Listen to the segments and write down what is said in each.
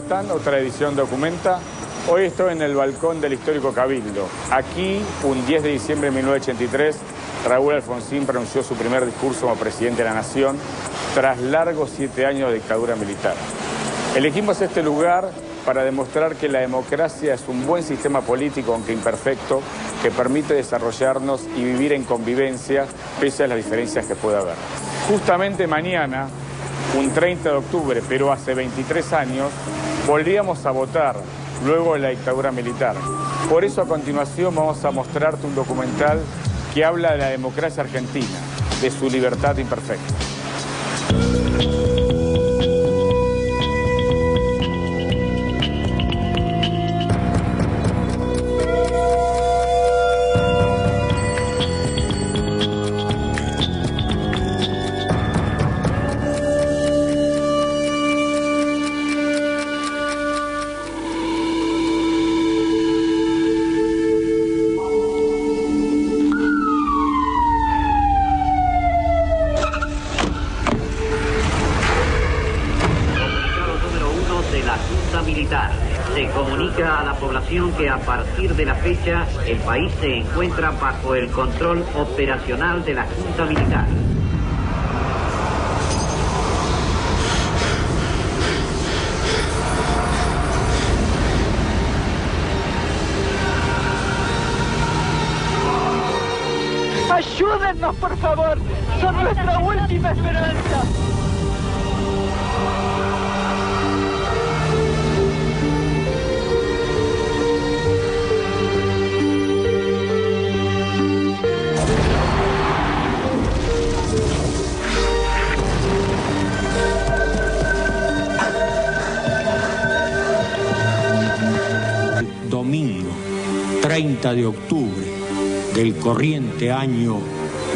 están? Otra edición documenta. Hoy estoy en el balcón del histórico Cabildo. Aquí, un 10 de diciembre de 1983, Raúl Alfonsín pronunció su primer discurso como presidente de la Nación tras largos 7 años de dictadura militar. Elegimos este lugar para demostrar que la democracia es un buen sistema político, aunque imperfecto, que permite desarrollarnos y vivir en convivencia pese a las diferencias que pueda haber. Justamente mañana, un 30 de octubre, pero hace 23 años, volvíamos a votar luego de la dictadura militar. Por eso a continuación vamos a mostrarte un documental que habla de la democracia argentina, de su libertad imperfecta. Se comunica a la población que a partir de la fecha el país se encuentra bajo el control operacional de la Junta Militar. Ayúdennos, por favor, son nuestra última esperanza. Domingo 30 de octubre del corriente año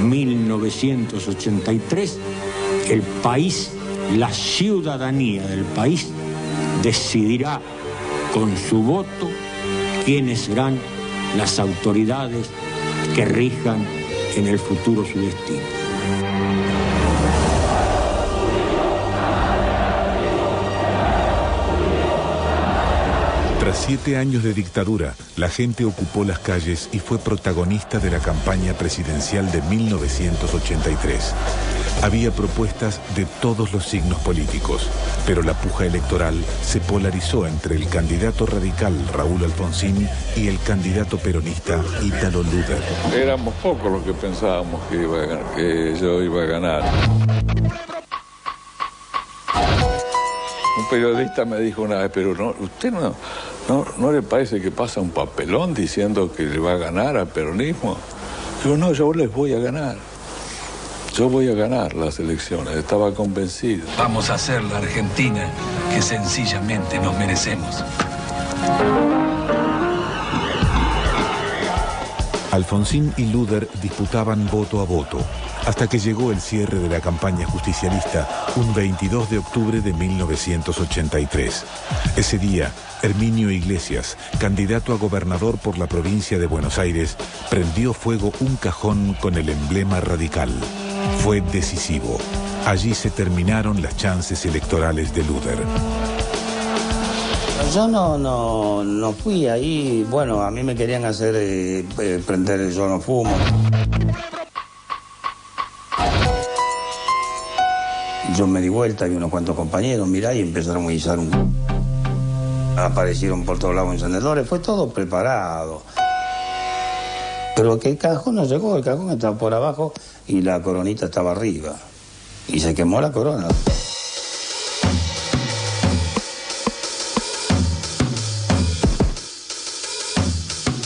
1983, el país, la ciudadanía del país, decidirá con su voto quiénes serán las autoridades que rijan en el futuro su destino. Tras 7 años de dictadura, la gente ocupó las calles y fue protagonista de la campaña presidencial de 1983. Había propuestas de todos los signos políticos, pero la puja electoral se polarizó entre el candidato radical Raúl Alfonsín y el candidato peronista Ítalo Luder. Éramos pocos los que pensábamos que yo iba a ganar. Un periodista me dijo una vez, pero no, ¿usted no le parece que pasa un papelón diciendo que le va a ganar al peronismo? Digo, no, yo les voy a ganar. Yo voy a ganar las elecciones, estaba convencido. Vamos a hacer la Argentina que sencillamente nos merecemos. Alfonsín y Luder disputaban voto a voto, hasta que llegó el cierre de la campaña justicialista un 22 de octubre de 1983. Ese día, Herminio Iglesias, candidato a gobernador por la provincia de Buenos Aires, prendió fuego un cajón con el emblema radical. Fue decisivo. Allí se terminaron las chances electorales de Luder. Yo no fui ahí, bueno, a mí me querían hacer prender el Yo No Fumo. Yo me di vuelta y unos cuantos compañeros, mirá, y empezaron a guisar aparecieron por todos lados encendedores, fue todo preparado. Pero que el cajón no llegó, el cajón estaba por abajo y la coronita estaba arriba. Y se quemó la corona.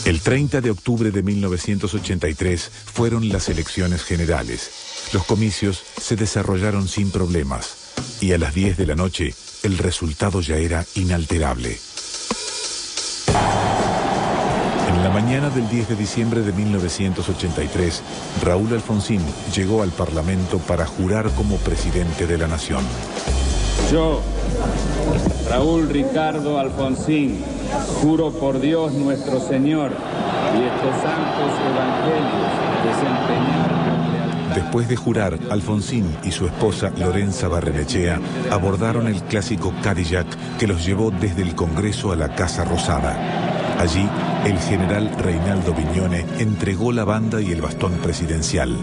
El 30 de octubre de 1983 fueron las elecciones generales. Los comicios se desarrollaron sin problemas y a las 10 de la noche el resultado ya era inalterable. En la mañana del 10 de diciembre de 1983, Raúl Alfonsín llegó al Parlamento para jurar como presidente de la Nación. Yo, Raúl Ricardo Alfonsín, juro por Dios nuestro Señor y estos santos evangelios desempeñar con lealtad Después de jurar, Alfonsín y su esposa Lorenza Barrenechea abordaron el clásico Cadillac que los llevó desde el Congreso a la Casa Rosada. Allí, el general Reinaldo Viñone entregó la banda y el bastón presidencial.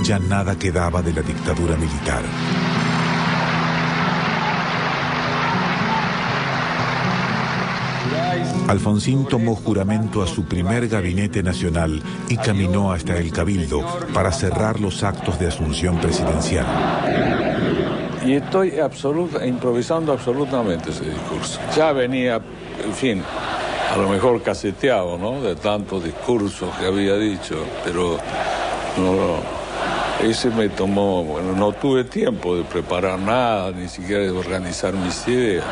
Ya nada quedaba de la dictadura militar. Alfonsín tomó juramento a su primer gabinete nacional y caminó hasta el Cabildo para cerrar los actos de asunción presidencial. Y estoy improvisando absolutamente ese discurso. Ya venía, en fin, a lo mejor caseteado, ¿no? De tantos discursos que había dicho, pero ese me tomó, bueno, no tuve tiempo de preparar nada, ni siquiera de organizar mis ideas.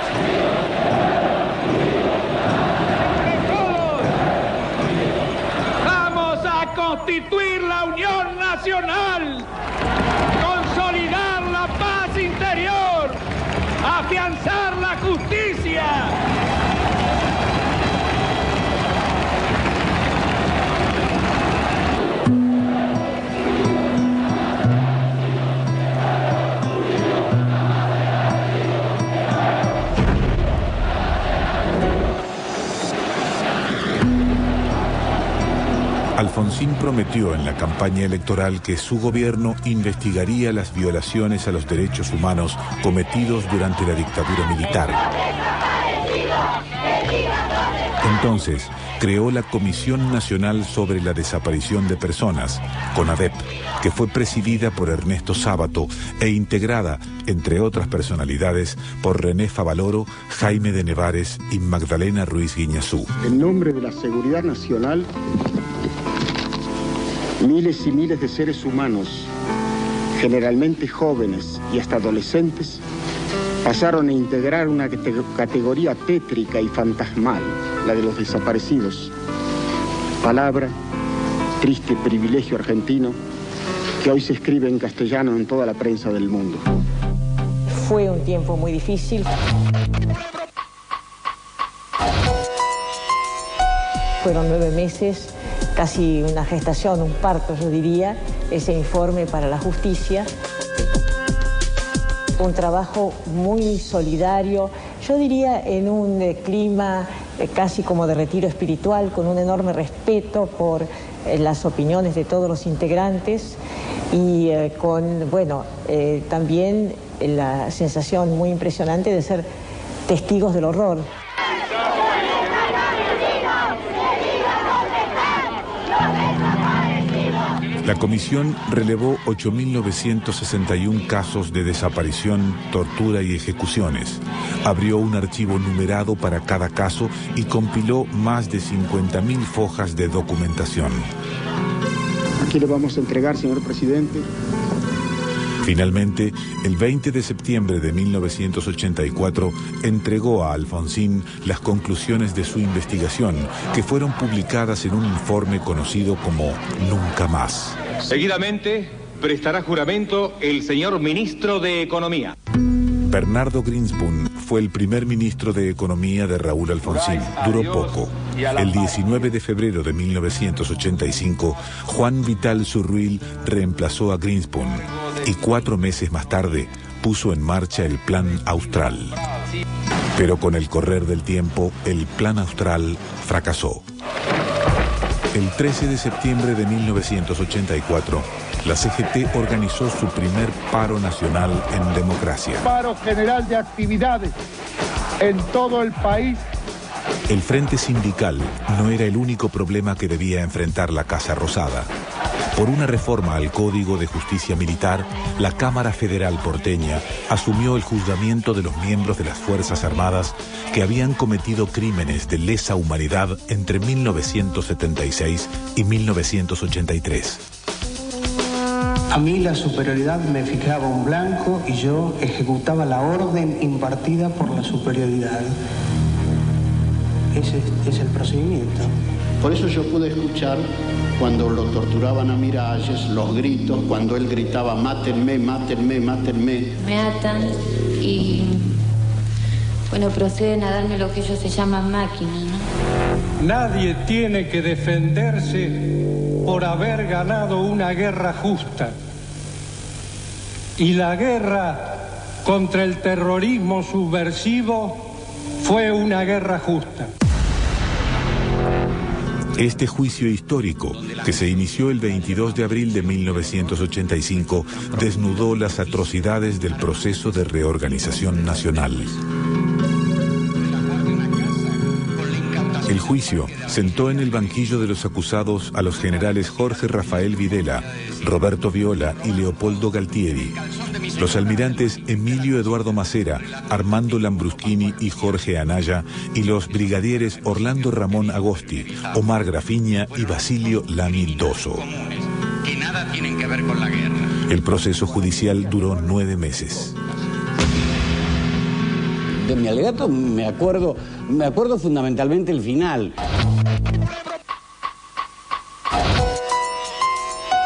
Constituir la unión nacional, consolidar la paz interior, afianzar la justicia. Alfonsín prometió en la campaña electoral que su gobierno investigaría las violaciones a los derechos humanos cometidos durante la dictadura militar. Entonces, creó la Comisión Nacional sobre la Desaparición de Personas, CONADEP, que fue presidida por Ernesto Sábato e integrada, entre otras personalidades, por René Favaloro, Jaime de Nevares y Magdalena Ruiz Guiñazú. En nombre de la seguridad nacional, miles y miles de seres humanos, generalmente jóvenes y hasta adolescentes, pasaron a integrar una categoría tétrica y fantasmal, la de los desaparecidos. Palabra, triste privilegio argentino, que hoy se escribe en castellano en toda la prensa del mundo. Fue un tiempo muy difícil. Fueron 9 meses, casi una gestación, un parto, yo diría, ese informe para la justicia. Un trabajo muy solidario, yo diría en un clima casi como de retiro espiritual, con un enorme respeto por las opiniones de todos los integrantes y con, bueno, también la sensación muy impresionante de ser testigos del horror. La comisión relevó 8.961 casos de desaparición, tortura y ejecuciones. Abrió un archivo numerado para cada caso y compiló más de 50.000 fojas de documentación. Aquí le vamos a entregar, señor presidente. Finalmente, el 20 de septiembre de 1984, entregó a Alfonsín las conclusiones de su investigación, que fueron publicadas en un informe conocido como Nunca Más. Seguidamente, prestará juramento el señor ministro de Economía. Bernardo Grinspoon fue el primer ministro de Economía de Raúl Alfonsín. Duró poco. El 19 de febrero de 1985, Juan Vital Zurruil reemplazó a Grinspoon y 4 meses más tarde puso en marcha el Plan Austral. Pero con el correr del tiempo, el Plan Austral fracasó. El 13 de septiembre de 1984, la CGT organizó su primer paro nacional en democracia. Paro general de actividades en todo el país. El frente sindical no era el único problema que debía enfrentar la Casa Rosada. Por una reforma al Código de Justicia Militar, la Cámara Federal porteña asumió el juzgamiento de los miembros de las Fuerzas Armadas que habían cometido crímenes de lesa humanidad entre 1976 y 1983. A mí la superioridad me fijaba un blanco y yo ejecutaba la orden impartida por la superioridad. Ese es el procedimiento. Por eso yo pude escuchar cuando lo torturaban a Miralles, los gritos, cuando él gritaba mátenme, mátenme, mátenme. Me atan y bueno, proceden a darme lo que ellos se llaman máquina, ¿no? Nadie tiene que defenderse por haber ganado una guerra justa. Y la guerra contra el terrorismo subversivo fue una guerra justa. Este juicio histórico, que se inició el 22 de abril de 1985, desnudó las atrocidades del proceso de reorganización nacional. El juicio sentó en el banquillo de los acusados a los generales Jorge Rafael Videla, Roberto Viola y Leopoldo Galtieri, los almirantes Emilio Eduardo Macera, Armando Lambruschini y Jorge Anaya, y los brigadieres Orlando Ramón Agosti, Omar Grafiña y Basilio Lami Doso. Que nada tienen que ver con la guerra. El proceso judicial duró 9 meses. De mi alegato me acuerdo fundamentalmente el final.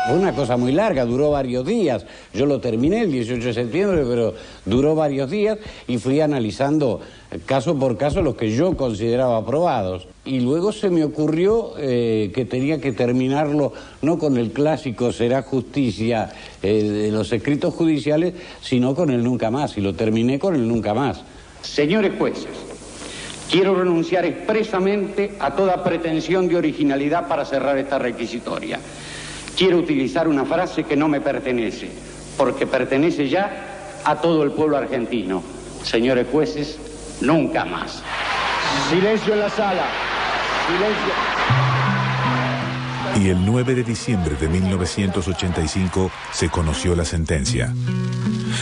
Fue una cosa muy larga, duró varios días. Yo lo terminé el 18 de septiembre, pero duró varios días y fui analizando caso por caso los que yo consideraba aprobados. Y luego se me ocurrió que tenía que terminarlo no con el clásico será justicia de los escritos judiciales, sino con el nunca más. Y lo terminé con el nunca más. Señores jueces, quiero renunciar expresamente a toda pretensión de originalidad para cerrar esta requisitoria. Quiero utilizar una frase que no me pertenece, porque pertenece ya a todo el pueblo argentino. Señores jueces, nunca más. Silencio en la sala. Silencio. Y el 9 de diciembre de 1985 se conoció la sentencia.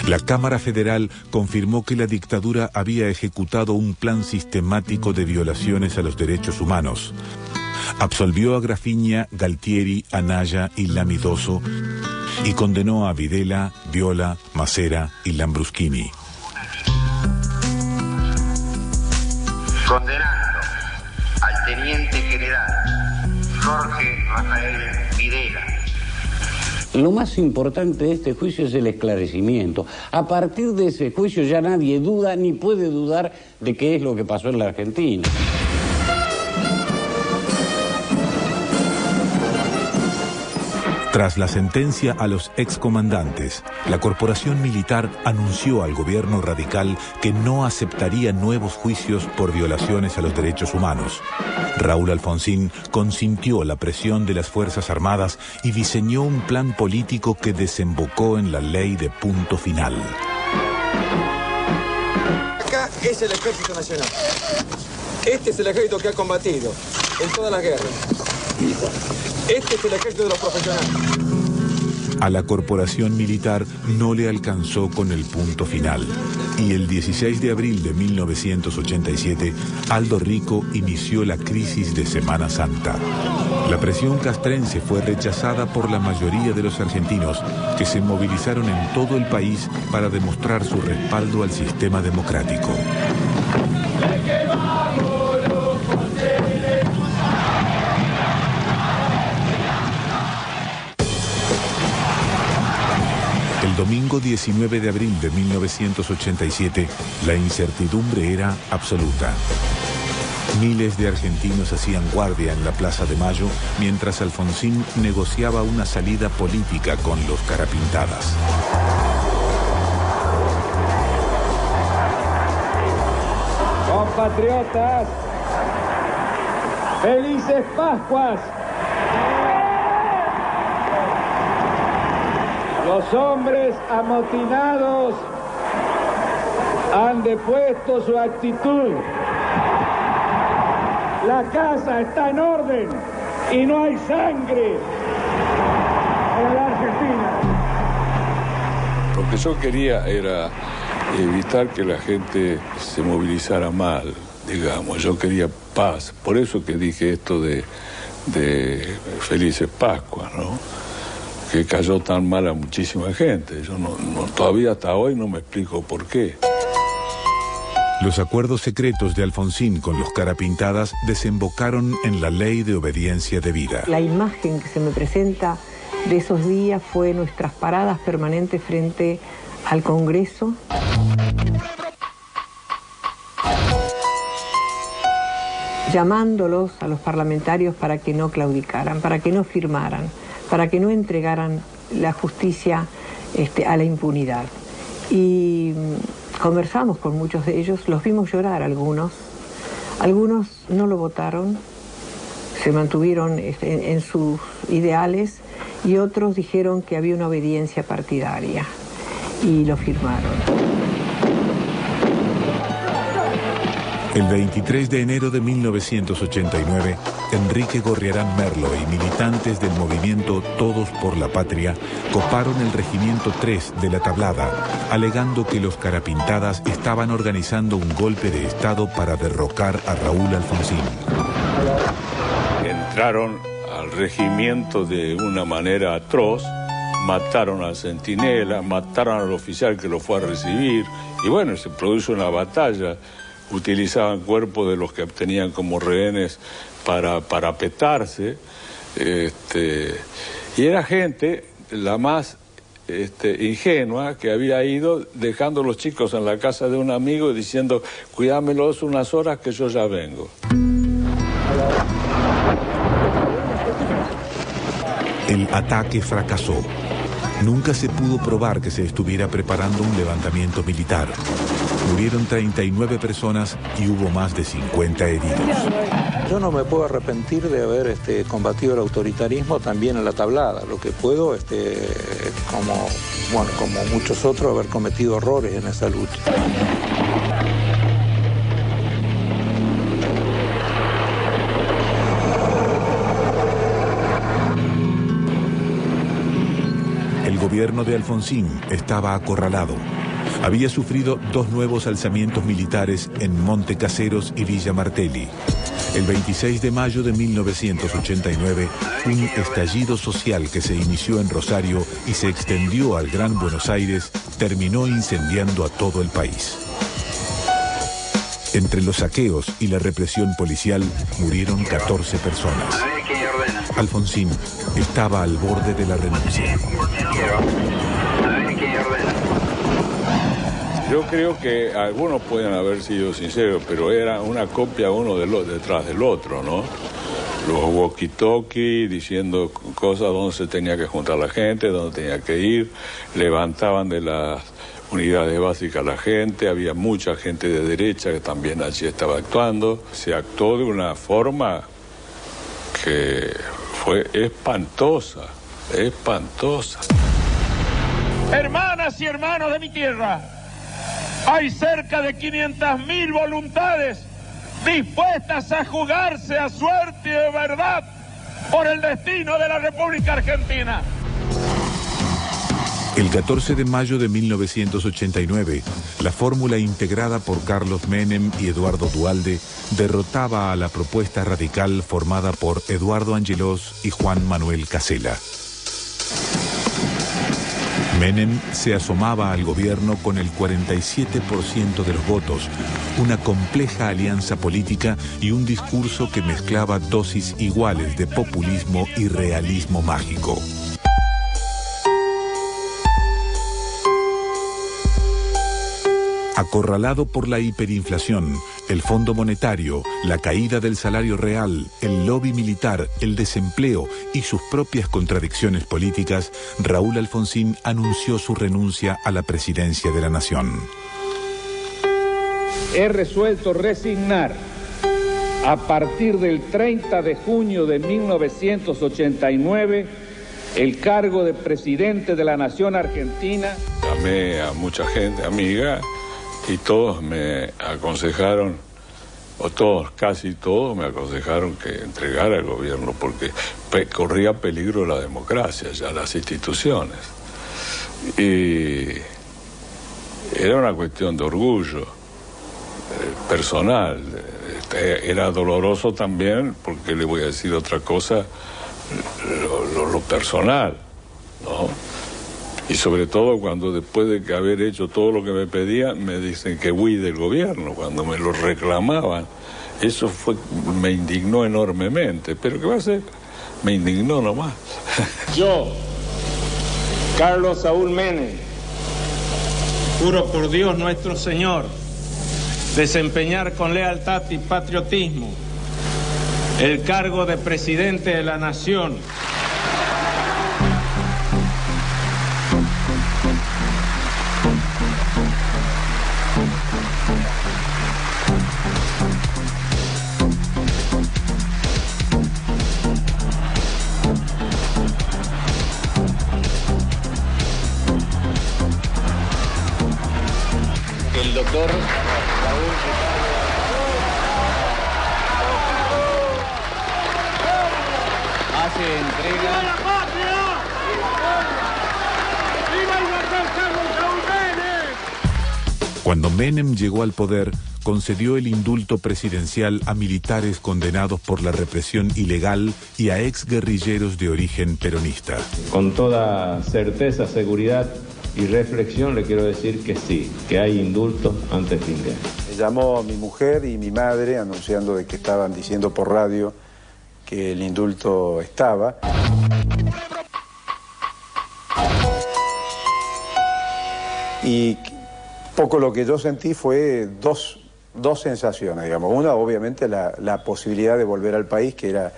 La Cámara Federal confirmó que la dictadura había ejecutado un plan sistemático de violaciones a los derechos humanos. Absolvió a Grafiña, Galtieri, Anaya y Lami Doso y condenó a Videla, Viola, Macera y Lambruschini. Condenando al teniente general Jorge Rafael Videla. Lo más importante de este juicio es el esclarecimiento. A partir de ese juicio ya nadie duda ni puede dudar de qué es lo que pasó en la Argentina. Tras la sentencia a los excomandantes, la corporación militar anunció al gobierno radical que no aceptaría nuevos juicios por violaciones a los derechos humanos. Raúl Alfonsín consintió la presión de las Fuerzas Armadas y diseñó un plan político que desembocó en la ley de punto final. Acá es el Ejército Nacional. Este es el ejército que ha combatido en todas las guerras. Este es el ejército de los profesionales. A la corporación militar no le alcanzó con el punto final. Y el 16 de abril de 1987, Aldo Rico inició la crisis de Semana Santa. La presión castrense fue rechazada por la mayoría de los argentinos, que se movilizaron en todo el país para demostrar su respaldo al sistema democrático. El domingo 19 de abril de 1987, la incertidumbre era absoluta. Miles de argentinos hacían guardia en la Plaza de Mayo, mientras Alfonsín negociaba una salida política con los Carapintadas. Compatriotas, ¡felices Pascuas! Los hombres amotinados han depuesto su actitud. La casa está en orden y no hay sangre en la Argentina. Lo que yo quería era evitar que la gente se movilizara mal, digamos. Yo quería paz. Por eso que dije esto de Felices Pascuas, ¿no? Que cayó tan mal a muchísima gente. Yo todavía hasta hoy no me explico por qué. Los acuerdos secretos de Alfonsín con los Carapintadas desembocaron en la ley de obediencia debida. La imagen que se me presenta de esos días fue nuestras paradas permanentes frente al llamándolos a los parlamentarios para que no claudicaran, para que no firmaran, para que no entregaran la justicia a la impunidad. Y conversamos con muchos de ellos, los vimos llorar algunos no lo votaron, se mantuvieron en sus ideales, y otros dijeron que había una obediencia partidaria y lo firmaron. El 23 de enero de 1989, Enrique Gorriarán Merlo y militantes del movimiento Todos por la Patria coparon el Regimiento 3 de La Tablada, alegando que los Carapintadas estaban organizando un golpe de Estado para derrocar a Raúl Alfonsín. Entraron al regimiento de una manera atroz, mataron al centinela, mataron al oficial que lo fue a recibir, y bueno, se produjo una batalla. Utilizaban cuerpos de los que tenían como rehenes para parapetarse, y era gente la más ingenua, que había ido dejando a los chicos en la casa de un amigo y diciendo: cuidámelos unas horas que yo ya vengo. El ataque fracasó. Nunca se pudo probar que se estuviera preparando un levantamiento militar. Murieron 39 personas y hubo más de 50 heridos. Yo no me puedo arrepentir de haber combatido el autoritarismo también en La Tablada. Lo que puedo, como muchos otros, haber cometido errores en esa lucha. El gobierno de Alfonsín estaba acorralado. Había sufrido 2 nuevos alzamientos militares en Monte Caseros y Villa Martelli. El 26 de mayo de 1989, un estallido social que se inició en Rosario y se extendió al Gran Buenos Aires terminó incendiando a todo el país. Entre los saqueos y la represión policial murieron 14 personas. Alfonsín estaba al borde de la renuncia. Yo creo que algunos pueden haber sido sinceros, pero era una copia uno detrás del otro, ¿no? Los walkie-talkie diciendo cosas donde se tenía que juntar la gente, donde tenía que ir, levantaban de las unidades básicas a la gente, había mucha gente de derecha que también allí estaba actuando. Se actuó de una forma que fue espantosa, espantosa. Hermanas y hermanos de mi tierra, hay cerca de 500.000 voluntades dispuestas a jugarse a suerte y de verdad por el destino de la República Argentina. El 14 de mayo de 1989, la fórmula integrada por Carlos Menem y Eduardo Duhalde derrotaba a la propuesta radical formada por Eduardo Angelós y Juan Manuel Casella. Menem se asomaba al gobierno con el 47% de los votos, una compleja alianza política y un discurso que mezclaba dosis iguales de populismo y realismo mágico. Acorralado por la hiperinflación, el Fondo Monetario, la caída del salario real, el lobby militar, el desempleo y sus propias contradicciones políticas, Raúl Alfonsín anunció su renuncia a la presidencia de la nación. He resuelto resignar a partir del 30 de junio de 1989 el cargo de presidente de la nación argentina. Llamé a mucha gente, amiga, y todos me aconsejaron, o todos, casi todos me aconsejaron que entregara el gobierno porque corría peligro la democracia, ya las instituciones. Y era una cuestión de orgullo personal. Era doloroso también, porque le voy a decir otra cosa, lo personal, ¿no? Y sobre todo cuando después de haber hecho todo lo que me pedían, me dicen que huí del gobierno, cuando me lo reclamaban. Eso me indignó enormemente. Pero ¿qué va a hacer? Me indignó nomás. Yo, Carlos Saúl Menem, juro por Dios nuestro Señor desempeñar con lealtad y patriotismo el cargo de presidente de la Nación. El doctor Raúl hace entrega. ¡Viva la patria! ¡Viva el doctor Carlos Saúl Menem! Cuando Menem llegó al poder, concedió el indulto presidencial a militares condenados por la represión ilegal y a exguerrilleros de origen peronista. Con toda certeza, seguridad y reflexión le quiero decir que sí, que hay indulto ante fin de año. Me llamó mi mujer y mi madre anunciando de que estaban diciendo por radio que el indulto estaba. Y poco lo que yo sentí fue dos sensaciones, digamos. Una, obviamente, la posibilidad de volver al país, que era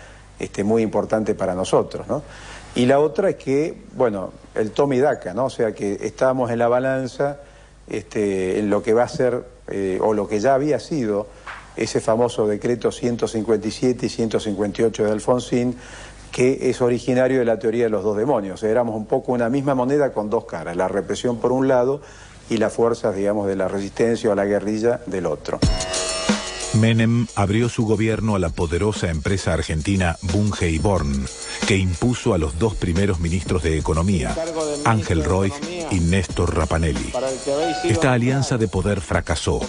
muy importante para nosotros, ¿no? Y la otra es que, bueno, el toma y daca, ¿no? O sea, que estábamos en la balanza en lo que va a ser, o lo que ya había sido, ese famoso decreto 157 y 158 de Alfonsín, que es originario de la teoría de los dos demonios. O sea, éramos un poco una misma moneda con dos caras, la represión por un lado y las fuerzas, digamos, de la resistencia o la guerrilla del otro. Menem abrió su gobierno a la poderosa empresa argentina Bunge y Born, que impuso a los dos primeros ministros de Economía, Ángel Roig y Néstor Rapanelli. Esta alianza de poder fracasó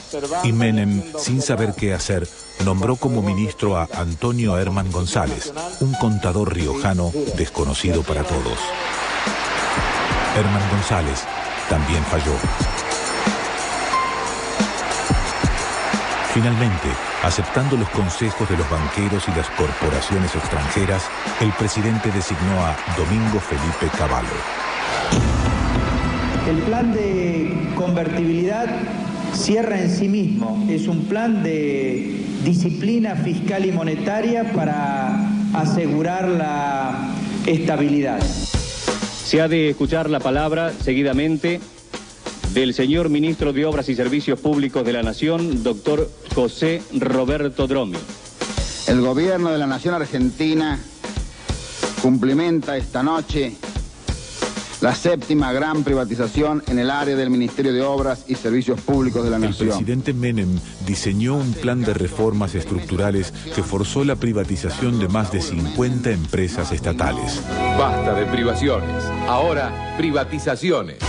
y Menem, sin saber qué hacer, nombró como ministro a Antonio Herman González, un contador riojano desconocido para todos. Herman González también falló. Finalmente, aceptando los consejos de los banqueros y las corporaciones extranjeras, el presidente designó a Domingo Felipe Cavallo. El plan de convertibilidad cierra en sí mismo. Es un plan de disciplina fiscal y monetaria para asegurar la estabilidad. Se ha de escuchar la palabra seguidamente del señor Ministro de Obras y Servicios Públicos de la Nación, doctor José Roberto Dromi. El gobierno de la Nación Argentina cumplimenta esta noche la séptima gran privatización en el área del Ministerio de Obras y Servicios Públicos de la Nación. El presidente Menem diseñó un plan de reformas estructurales que forzó la privatización de más de 50 empresas estatales. Basta de privaciones, ahora privatizaciones.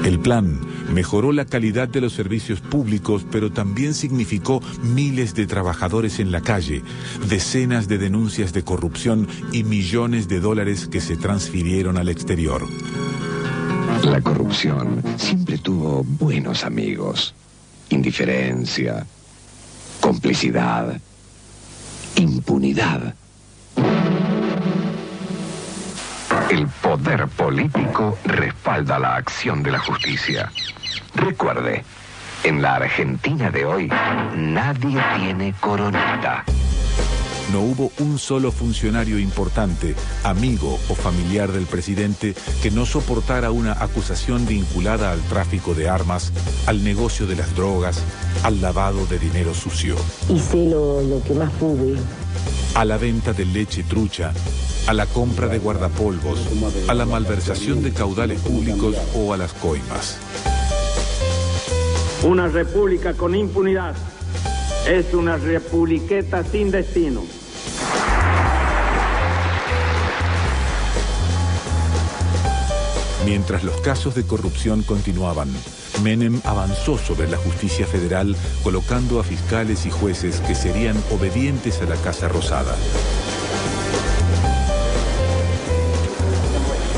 El plan mejoró la calidad de los servicios públicos, pero también significó miles de trabajadores en la calle, decenas de denuncias de corrupción y millones de dólares que se transfirieron al exterior. La corrupción siempre tuvo buenos amigos. Indiferencia, complicidad, impunidad. El poder político respalda la acción de la justicia. Recuerde, en la Argentina de hoy, nadie tiene coronita. No hubo un solo funcionario importante, amigo o familiar del presidente, que no soportara una acusación vinculada al tráfico de armas, al negocio de las drogas, al lavado de dinero sucio. Hice lo que más pude. A la venta de leche trucha, a la compra de guardapolvos, a la malversación de caudales públicos o a las coimas. Una república con impunidad es una republiqueta sin destino. Mientras los casos de corrupción continuaban, Menem avanzó sobre la justicia federal colocando a fiscales y jueces que serían obedientes a la Casa Rosada.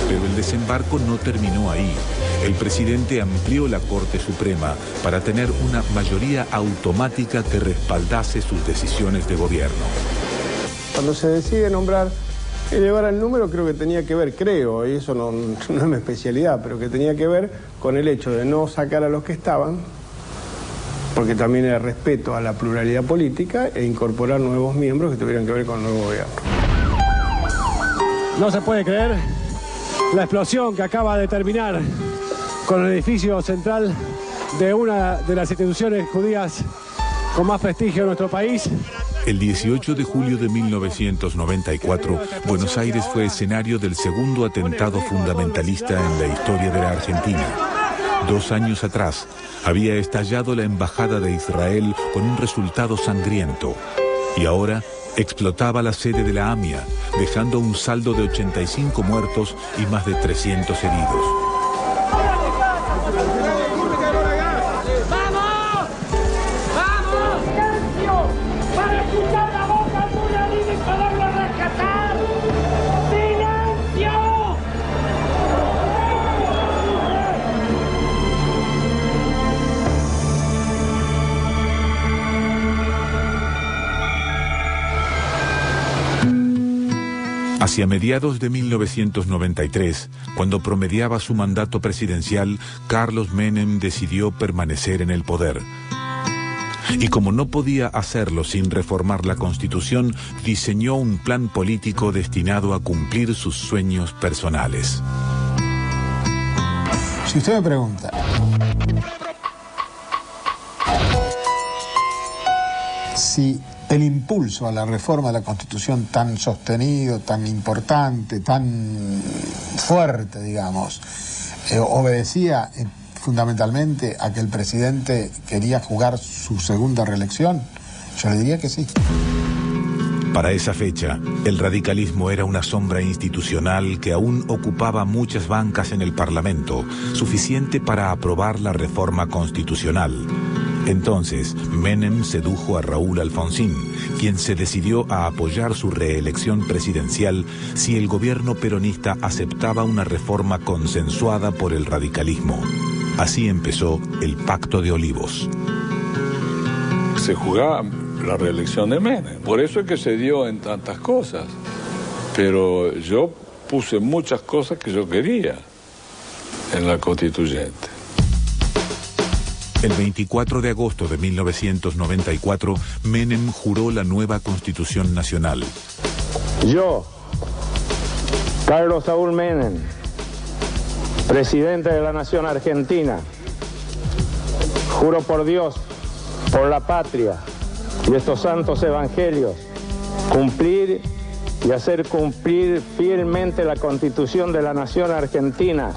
Pero el desembarco no terminó ahí. El presidente amplió la Corte Suprema para tener una mayoría automática que respaldase sus decisiones de gobierno. Cuando se decide nombrar, elevar el número, creo que tenía que ver, y eso no es mi especialidad, pero que tenía que ver con el hecho de no sacar a los que estaban porque también era respeto a la pluralidad política e incorporar nuevos miembros que tuvieran que ver con el nuevo gobierno. No se puede creer la explosión que acaba de terminar con el edificio central de una de las instituciones judías con más prestigio en nuestro país. El 18 de julio de 1994, Buenos Aires fue escenario del segundo atentado fundamentalista en la historia de la Argentina. 2 años atrás, había estallado la embajada de Israel con un resultado sangriento. Y ahora explotaba la sede de la AMIA, dejando un saldo de 85 muertos y más de 300 heridos. Hacia mediados de 1993, cuando promediaba su mandato presidencial, Carlos Menem decidió permanecer en el poder. Y como no podía hacerlo sin reformar la Constitución, diseñó un plan político destinado a cumplir sus sueños personales. Si usted me pregunta si el impulso a la reforma de la Constitución tan sostenido, tan importante, tan fuerte, digamos, obedecía fundamentalmente a que el presidente quería jugar su segunda reelección, yo le diría que sí. Para esa fecha, el radicalismo era una sombra institucional que aún ocupaba muchas bancas en el Parlamento, suficiente para aprobar la reforma constitucional. Entonces, Menem sedujo a Raúl Alfonsín, quien se decidió a apoyar su reelección presidencial si el gobierno peronista aceptaba una reforma consensuada por el radicalismo. Así empezó el Pacto de Olivos. Se jugaba la reelección de Menem, por eso es que se dio en tantas cosas. Pero yo puse muchas cosas que yo quería en la constituyente. El 24 de agosto de 1994, Menem juró la nueva Constitución Nacional. Yo, Carlos Saúl Menem, presidente de la Nación Argentina, juro por Dios, por la patria y estos santos evangelios, cumplir y hacer cumplir fielmente la Constitución de la Nación Argentina.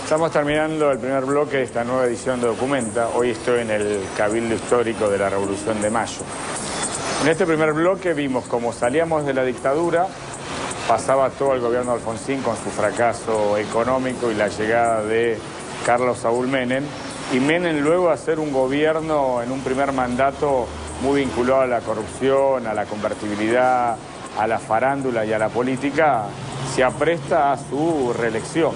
Estamos terminando el primer bloque de esta nueva edición de Documenta. Hoy estoy en el Cabildo Histórico de la Revolución de Mayo. En este primer bloque vimos cómo salíamos de la dictadura, pasaba todo el gobierno de Alfonsín con su fracaso económico y la llegada de Carlos Saúl Menem, y Menem luego de hacer un gobierno en un primer mandato muy vinculado a la corrupción, a la convertibilidad, a la farándula y a la política, se apresta a su reelección.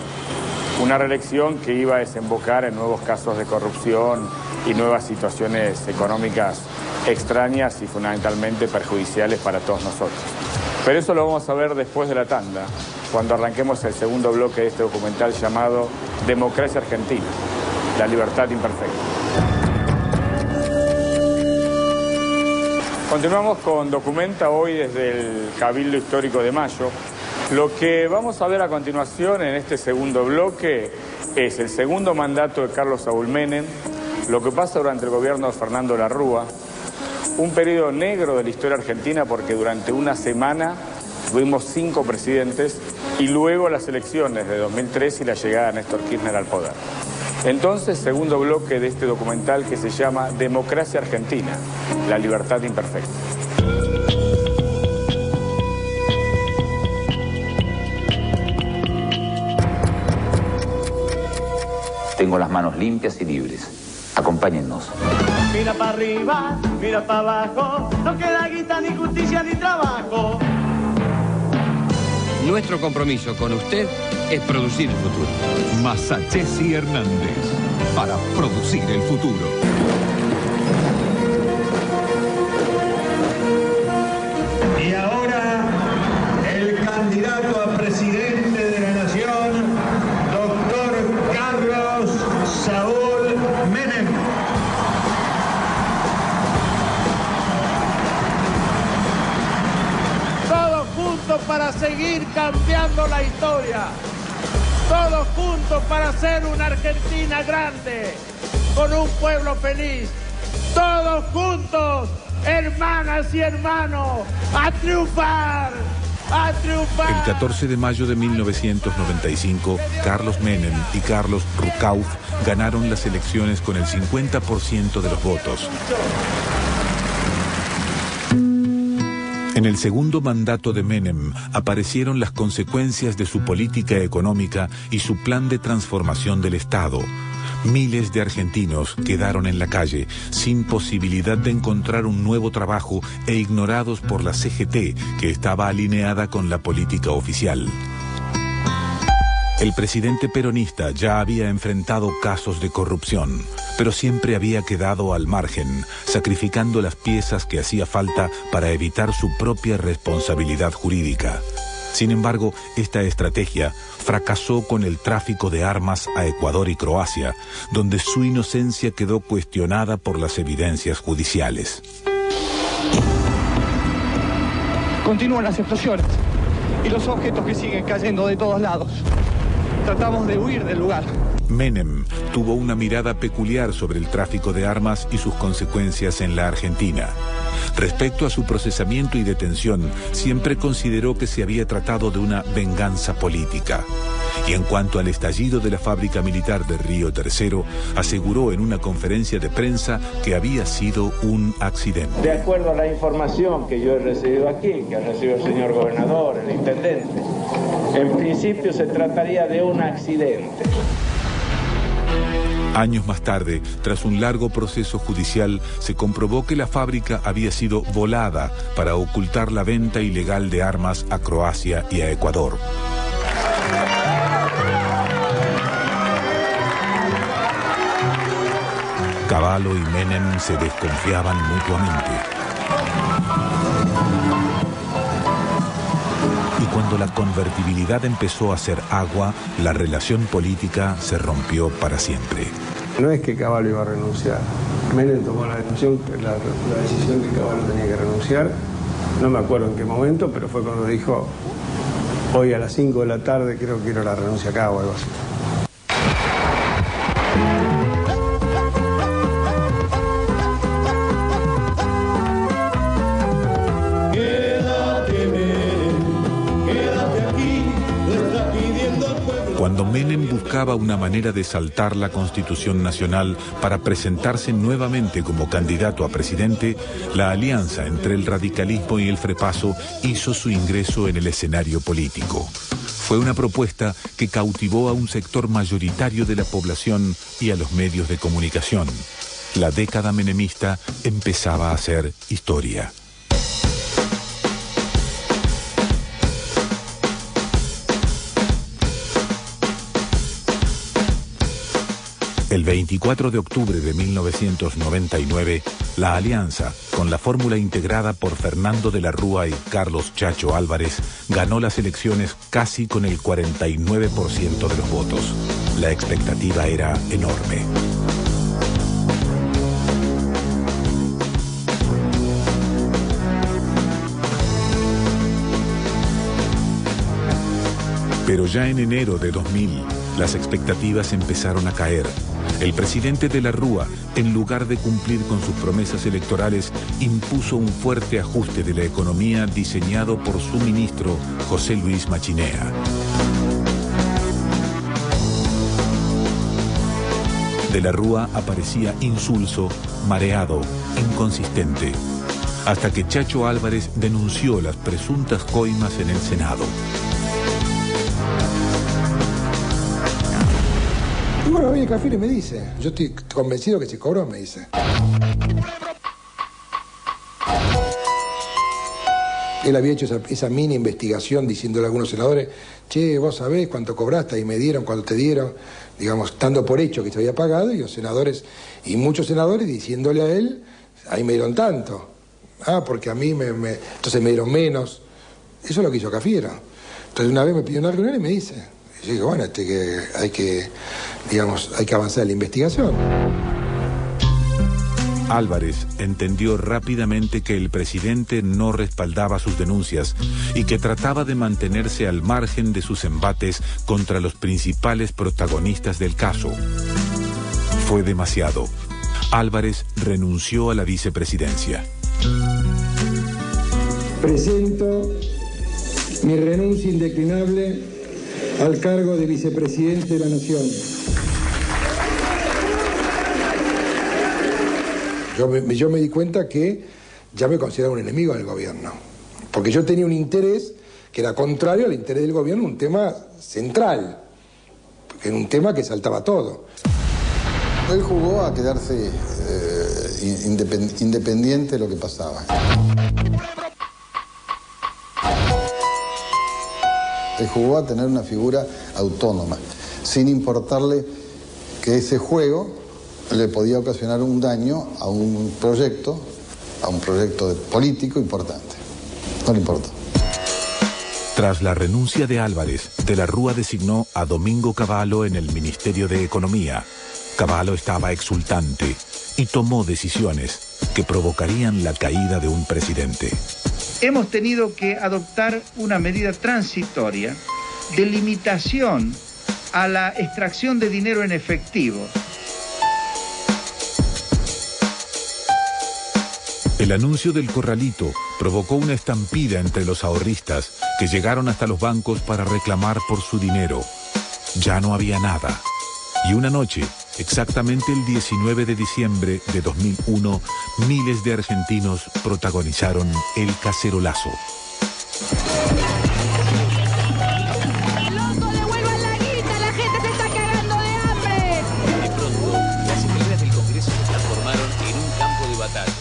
Una reelección que iba a desembocar en nuevos casos de corrupción y nuevas situaciones económicas extrañas y fundamentalmente perjudiciales para todos nosotros. Pero eso lo vamos a ver después de la tanda, cuando arranquemos el segundo bloque de este documental llamado Democracia Argentina, la libertad imperfecta. Continuamos con Documenta hoy desde el Cabildo Histórico de Mayo. Lo que vamos a ver a continuación en este segundo bloque es el segundo mandato de Carlos Saúl Menem, lo que pasa durante el gobierno de Fernando Larrúa, un periodo negro de la historia argentina porque durante una semana tuvimos 5 presidentes y luego las elecciones de 2003 y la llegada de Néstor Kirchner al poder. Entonces, segundo bloque de este documental que se llama Democracia Argentina, la libertad imperfecta. Tengo las manos limpias y libres. Acompáñennos. Mira para arriba, mira para abajo, no queda guita, ni justicia, ni trabajo. Nuestro compromiso con usted es producir el futuro. Masachesi Hernández, para producir el futuro. Y ahora, el candidato a presidente de la Nación, doctor Carlos Saúl cambiando la historia. Todos juntos para hacer una Argentina grande, con un pueblo feliz. Todos juntos, hermanas y hermanos, a triunfar. ¡A triunfar! El 14 de mayo de 1995, Carlos Menem y Carlos Rucauf ganaron las elecciones con el 50% de los votos. En el segundo mandato de Menem aparecieron las consecuencias de su política económica y su plan de transformación del Estado. Miles de argentinos quedaron en la calle, sin posibilidad de encontrar un nuevo trabajo e ignorados por la CGT, que estaba alineada con la política oficial. El presidente peronista ya había enfrentado casos de corrupción, pero siempre había quedado al margen, sacrificando las piezas que hacía falta para evitar su propia responsabilidad jurídica. Sin embargo, esta estrategia fracasó con el tráfico de armas a Ecuador y Croacia, donde su inocencia quedó cuestionada por las evidencias judiciales. Continúan las explosiones y los objetos que siguen cayendo de todos lados. Tratamos de huir del lugar. Menem tuvo una mirada peculiar sobre el tráfico de armas y sus consecuencias en la Argentina. Respecto a su procesamiento y detención, siempre consideró que se había tratado de una venganza política. Y en cuanto al estallido de la fábrica militar de Río Tercero, aseguró en una conferencia de prensa que había sido un accidente. De acuerdo a la información que yo he recibido aquí, que ha recibido el señor gobernador, el intendente, en principio se trataría de un accidente. Años más tarde, tras un largo proceso judicial, se comprobó que la fábrica había sido volada para ocultar la venta ilegal de armas a Croacia y a Ecuador. Cavallo y Menem se desconfiaban mutuamente. Y cuando la convertibilidad empezó a ser agua, la relación política se rompió para siempre. No es que Cavallo iba a renunciar. Menem tomó la decisión que Cavallo tenía que renunciar. No me acuerdo en qué momento, pero fue cuando dijo, hoy a las 5 de la tarde creo que quiero la renuncia acá o algo así. Cuando Menem buscaba una manera de saltar la Constitución Nacional para presentarse nuevamente como candidato a presidente, la alianza entre el radicalismo y el Frepaso hizo su ingreso en el escenario político. Fue una propuesta que cautivó a un sector mayoritario de la población y a los medios de comunicación. La década menemista empezaba a hacer historia. El 24 de octubre de 1999, la alianza, con la fórmula integrada por Fernando de la Rúa y Carlos Chacho Álvarez, ganó las elecciones casi con el 49% de los votos. La expectativa era enorme. Pero ya en enero de 2000, las expectativas empezaron a caer. El presidente de la Rúa, en lugar de cumplir con sus promesas electorales, impuso un fuerte ajuste de la economía diseñado por su ministro, José Luis Machinea. De la Rúa aparecía insulso, mareado, inconsistente, hasta que Chacho Álvarez denunció las presuntas coimas en el Senado. Y bueno, viene Cafiero y me dice, yo estoy convencido que se cobró, me dice. Él había hecho esa mini investigación diciéndole a algunos senadores, che, vos sabés cuánto cobraste y me dieron, cuánto te dieron, digamos, dando por hecho que se había pagado, y los senadores, y muchos senadores diciéndole a él, ahí me dieron tanto. Ah, porque a mí entonces me dieron menos. Eso es lo que hizo Cafiero. Entonces una vez me pidió una reunión y me dice, yo digo, bueno, hay que avanzar en la investigación. Álvarez entendió rápidamente que el presidente no respaldaba sus denuncias y que trataba de mantenerse al margen de sus embates contra los principales protagonistas del caso. Fue demasiado. Álvarez renunció a la vicepresidencia. Presento mi renuncia indeclinable al cargo de vicepresidente de la Nación. Yo me di cuenta que ya me consideraba un enemigo del gobierno, porque yo tenía un interés que era contrario al interés del gobierno, un tema central, porque era un tema que saltaba todo. Él jugó a quedarse independiente de lo que pasaba. Él jugó a tener una figura autónoma, sin importarle que ese juego le podía ocasionar un daño a un proyecto político importante. No le importó. Tras la renuncia de Álvarez, de la Rúa designó a Domingo Cavallo en el Ministerio de Economía. Cavallo estaba exultante y tomó decisiones que provocarían la caída de un presidente. Hemos tenido que adoptar una medida transitoria de limitación a la extracción de dinero en efectivo. El anuncio del corralito provocó una estampida entre los ahorristas que llegaron hasta los bancos para reclamar por su dinero. Ya no había nada. Y una noche, exactamente el 19 de diciembre de 2001, miles de argentinos protagonizaron el cacerolazo. ¡Loco, devuelvan la guita! ¡La gente se está cagando de hambre! De pronto, las escaleras del Congreso se transformaron en un campo de batalla.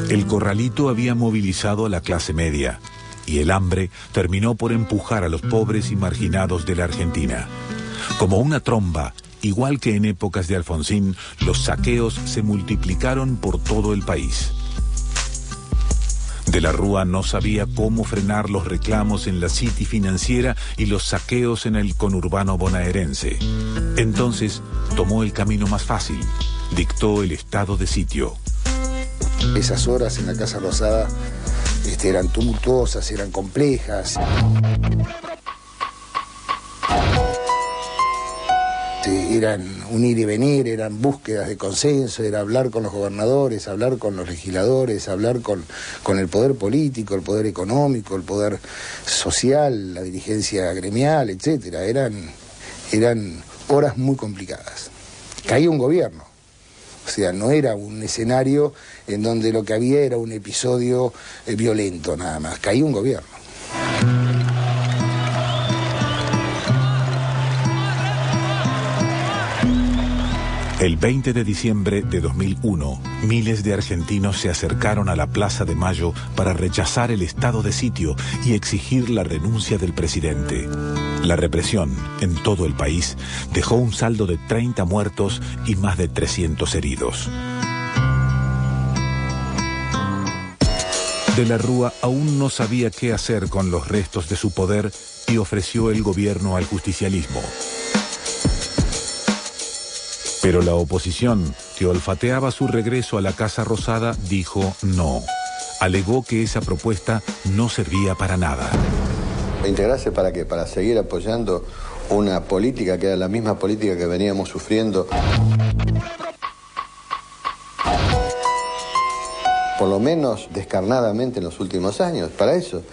El corralito había movilizado a la clase media y el hambre terminó por empujar a los pobres y marginados de la Argentina. Como una tromba, igual que en épocas de Alfonsín, los saqueos se multiplicaron por todo el país. De la Rúa no sabía cómo frenar los reclamos en la City financiera y los saqueos en el conurbano bonaerense. Entonces tomó el camino más fácil, dictó el estado de sitio. Esas horas en la Casa Rosada eran tumultuosas, eran complejas. Eran un ir y venir, eran búsquedas de consenso, era hablar con los gobernadores, hablar con los legisladores, hablar con el poder político, el poder económico, el poder social, la dirigencia gremial, etcétera. Eran horas muy complicadas. Caía un gobierno. O sea, no era un escenario en donde lo que había era un episodio violento nada más. Caía un gobierno. El 20 de diciembre de 2001, miles de argentinos se acercaron a la Plaza de Mayo para rechazar el estado de sitio y exigir la renuncia del presidente. La represión en todo el país dejó un saldo de 30 muertos y más de 300 heridos. De la Rúa aún no sabía qué hacer con los restos de su poder y ofreció el gobierno al justicialismo. Pero la oposición, que olfateaba su regreso a la Casa Rosada, dijo no. Alegó que esa propuesta no servía para nada. ¿Integrarse para qué? Para seguir apoyando una política que era la misma política que veníamos sufriendo. Por lo menos descarnadamente en los últimos años. Para eso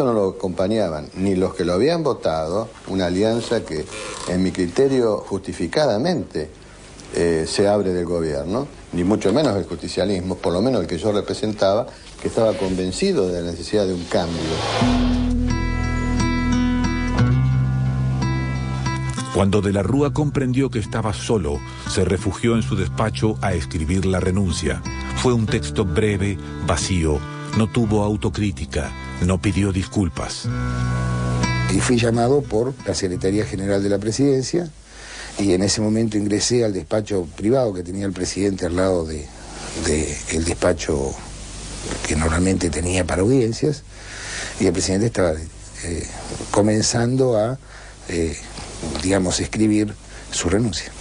no lo acompañaban ni los que lo habían votado, una alianza que, en mi criterio, justificadamente se abre del gobierno, ni mucho menos el justicialismo, por lo menos el que yo representaba, que estaba convencido de la necesidad de un cambio. Cuando De la Rúa comprendió que estaba solo, se refugió en su despacho a escribir la renuncia. Fue un texto breve, vacío, no tuvo autocrítica, no pidió disculpas. Y fui llamado por la Secretaría General de la Presidencia y en ese momento ingresé al despacho privado que tenía el presidente al lado del despacho que normalmente tenía para audiencias, y el presidente estaba comenzando a, digamos, escribir su renuncia.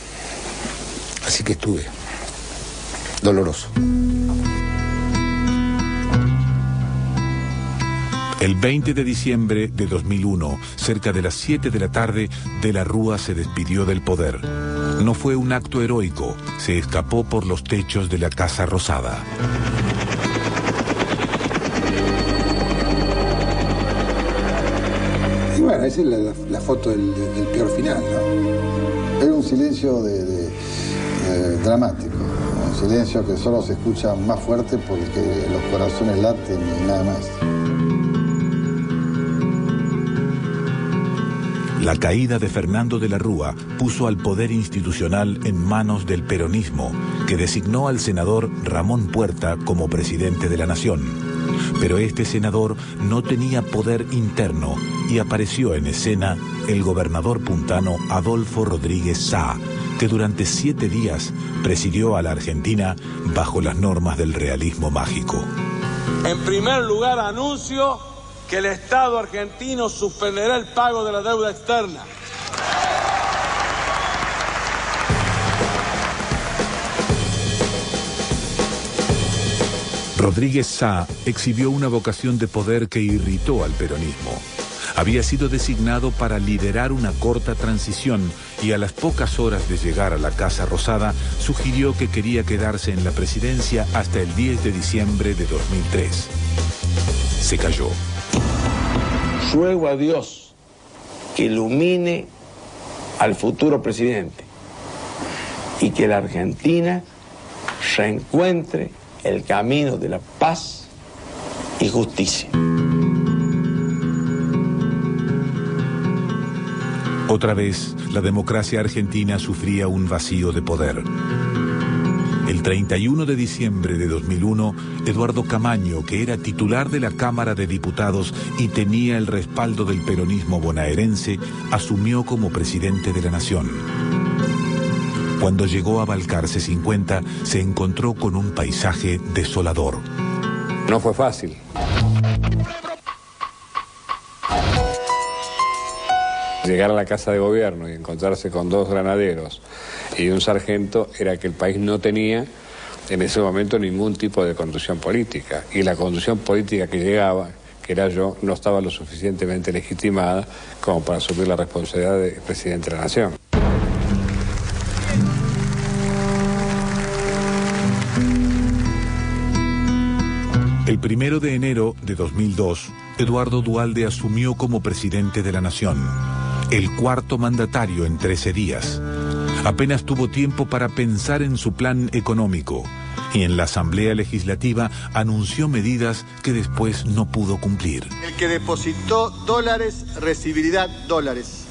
Así que estuve doloroso. El 20 de diciembre de 2001, cerca de las 7 de la tarde, De la Rúa se despidió del poder. No fue un acto heroico, se escapó por los techos de la Casa Rosada. Y bueno, esa es la foto del peor final, ¿no? Era un silencio dramático, un silencio que solo se escucha más fuerte porque los corazones laten y nada más. La caída de Fernando de la Rúa puso al poder institucional en manos del peronismo, que designó al senador Ramón Puerta como presidente de la nación. Pero este senador no tenía poder interno y apareció en escena el gobernador puntano Adolfo Rodríguez Saa, que durante 7 días presidió a la Argentina bajo las normas del realismo mágico. En primer lugar, anuncio que el Estado argentino suspenderá el pago de la deuda externa. Rodríguez Saa exhibió una vocación de poder que irritó al peronismo. Había sido designado para liderar una corta transición y a las pocas horas de llegar a la Casa Rosada sugirió que quería quedarse en la presidencia hasta el 10 de diciembre de 2003. Se cayó. Ruego a Dios que ilumine al futuro presidente y que la Argentina reencuentre el camino de la paz y justicia. Otra vez, la democracia argentina sufría un vacío de poder. El 31 de diciembre de 2001, Eduardo Camaño, que era titular de la Cámara de Diputados y tenía el respaldo del peronismo bonaerense, asumió como presidente de la nación. Cuando llegó a Balcarce 50, se encontró con un paisaje desolador. No fue fácil. Llegar a la Casa de Gobierno y encontrarse con 2 granaderos y un sargento era que el país no tenía en ese momento ningún tipo de conducción política. Y la conducción política que llegaba, que era yo, no estaba lo suficientemente legitimada como para asumir la responsabilidad de presidente de la nación. El 1 de enero de 2002, Eduardo Duhalde asumió como presidente de la nación, el 4º mandatario en 13 días. Apenas tuvo tiempo para pensar en su plan económico y en la Asamblea Legislativa anunció medidas que después no pudo cumplir. El que depositó dólares recibirá dólares.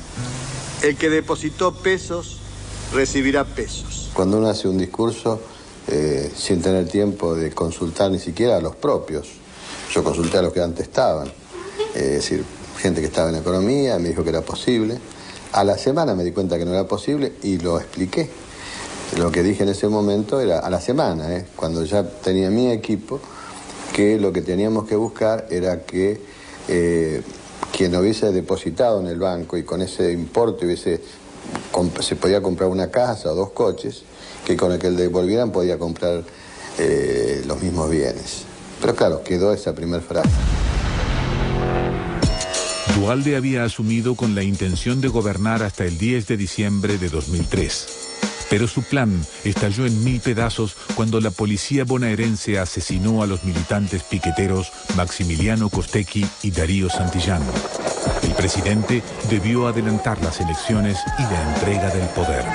El que depositó pesos recibirá pesos. Cuando uno hace un discurso sin tener tiempo de consultar ni siquiera a los propios, yo consulté a los que antes estaban, es decir, gente que estaba en economía, me dijo que era posible. A la semana me di cuenta que no era posible y lo expliqué. Lo que dije en ese momento era a la semana, cuando ya tenía mi equipo, que lo que teníamos que buscar era que quien hubiese depositado en el banco y con ese importe se podía comprar una casa o 2 coches, que con el que le devolvieran podía comprar los mismos bienes. Pero claro, quedó esa primera frase. Duhalde había asumido con la intención de gobernar hasta el 10 de diciembre de 2003. Pero su plan estalló en 1000 pedazos cuando la policía bonaerense asesinó a los militantes piqueteros Maximiliano Costecchi y Darío Santillán. El presidente debió adelantar las elecciones y la entrega del poder.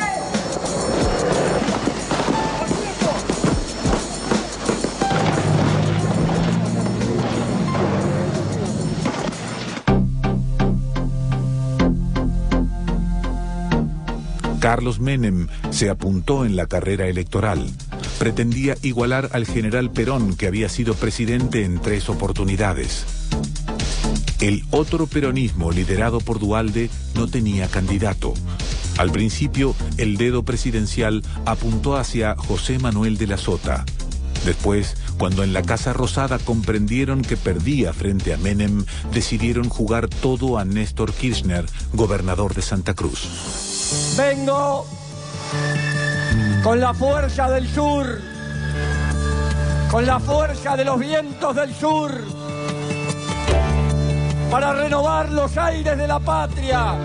Carlos Menem se apuntó en la carrera electoral. Pretendía igualar al general Perón, que había sido presidente en 3 oportunidades. El otro peronismo, liderado por Duhalde, no tenía candidato. Al principio, el dedo presidencial apuntó hacia José Manuel de la Sota. Después, cuando en la Casa Rosada comprendieron que perdía frente a Menem, decidieron jugar todo a Néstor Kirchner, gobernador de Santa Cruz. Vengo con la fuerza del sur, con la fuerza de los vientos del sur, para renovar los aires de la patria.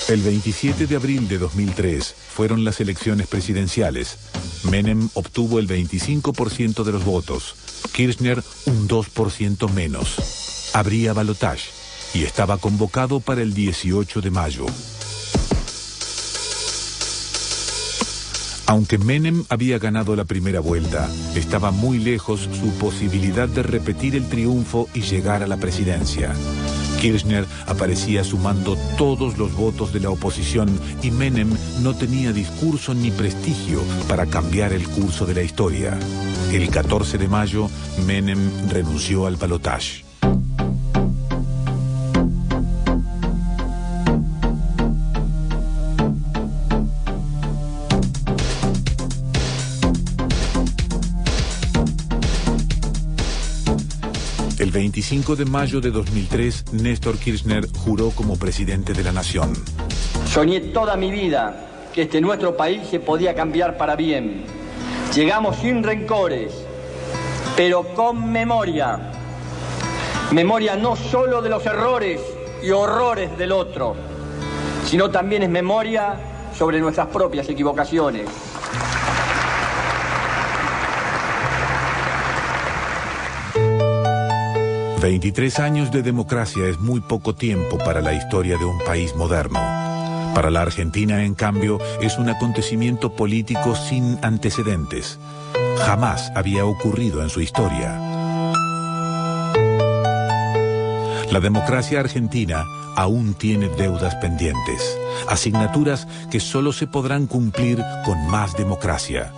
El 27 de abril de 2003 fueron las elecciones presidenciales. Menem obtuvo el 25% de los votos, Kirchner un 2% menos. Habría balotaje y estaba convocado para el 18 de mayo. Aunque Menem había ganado la primera vuelta, estaba muy lejos su posibilidad de repetir el triunfo y llegar a la presidencia. Kirchner aparecía sumando todos los votos de la oposición y Menem no tenía discurso ni prestigio para cambiar el curso de la historia. El 14 de mayo, Menem renunció al balotaje. El 25 de mayo de 2003, Néstor Kirchner juró como presidente de la nación. Soñé toda mi vida que nuestro país se podía cambiar para bien. Llegamos sin rencores, pero con memoria. Memoria no solo de los errores y horrores del otro, sino también es memoria sobre nuestras propias equivocaciones. «23 años de democracia es muy poco tiempo para la historia de un país moderno. Para la Argentina, en cambio, es un acontecimiento político sin antecedentes. Jamás había ocurrido en su historia. La democracia argentina aún tiene deudas pendientes, asignaturas que solo se podrán cumplir con más democracia.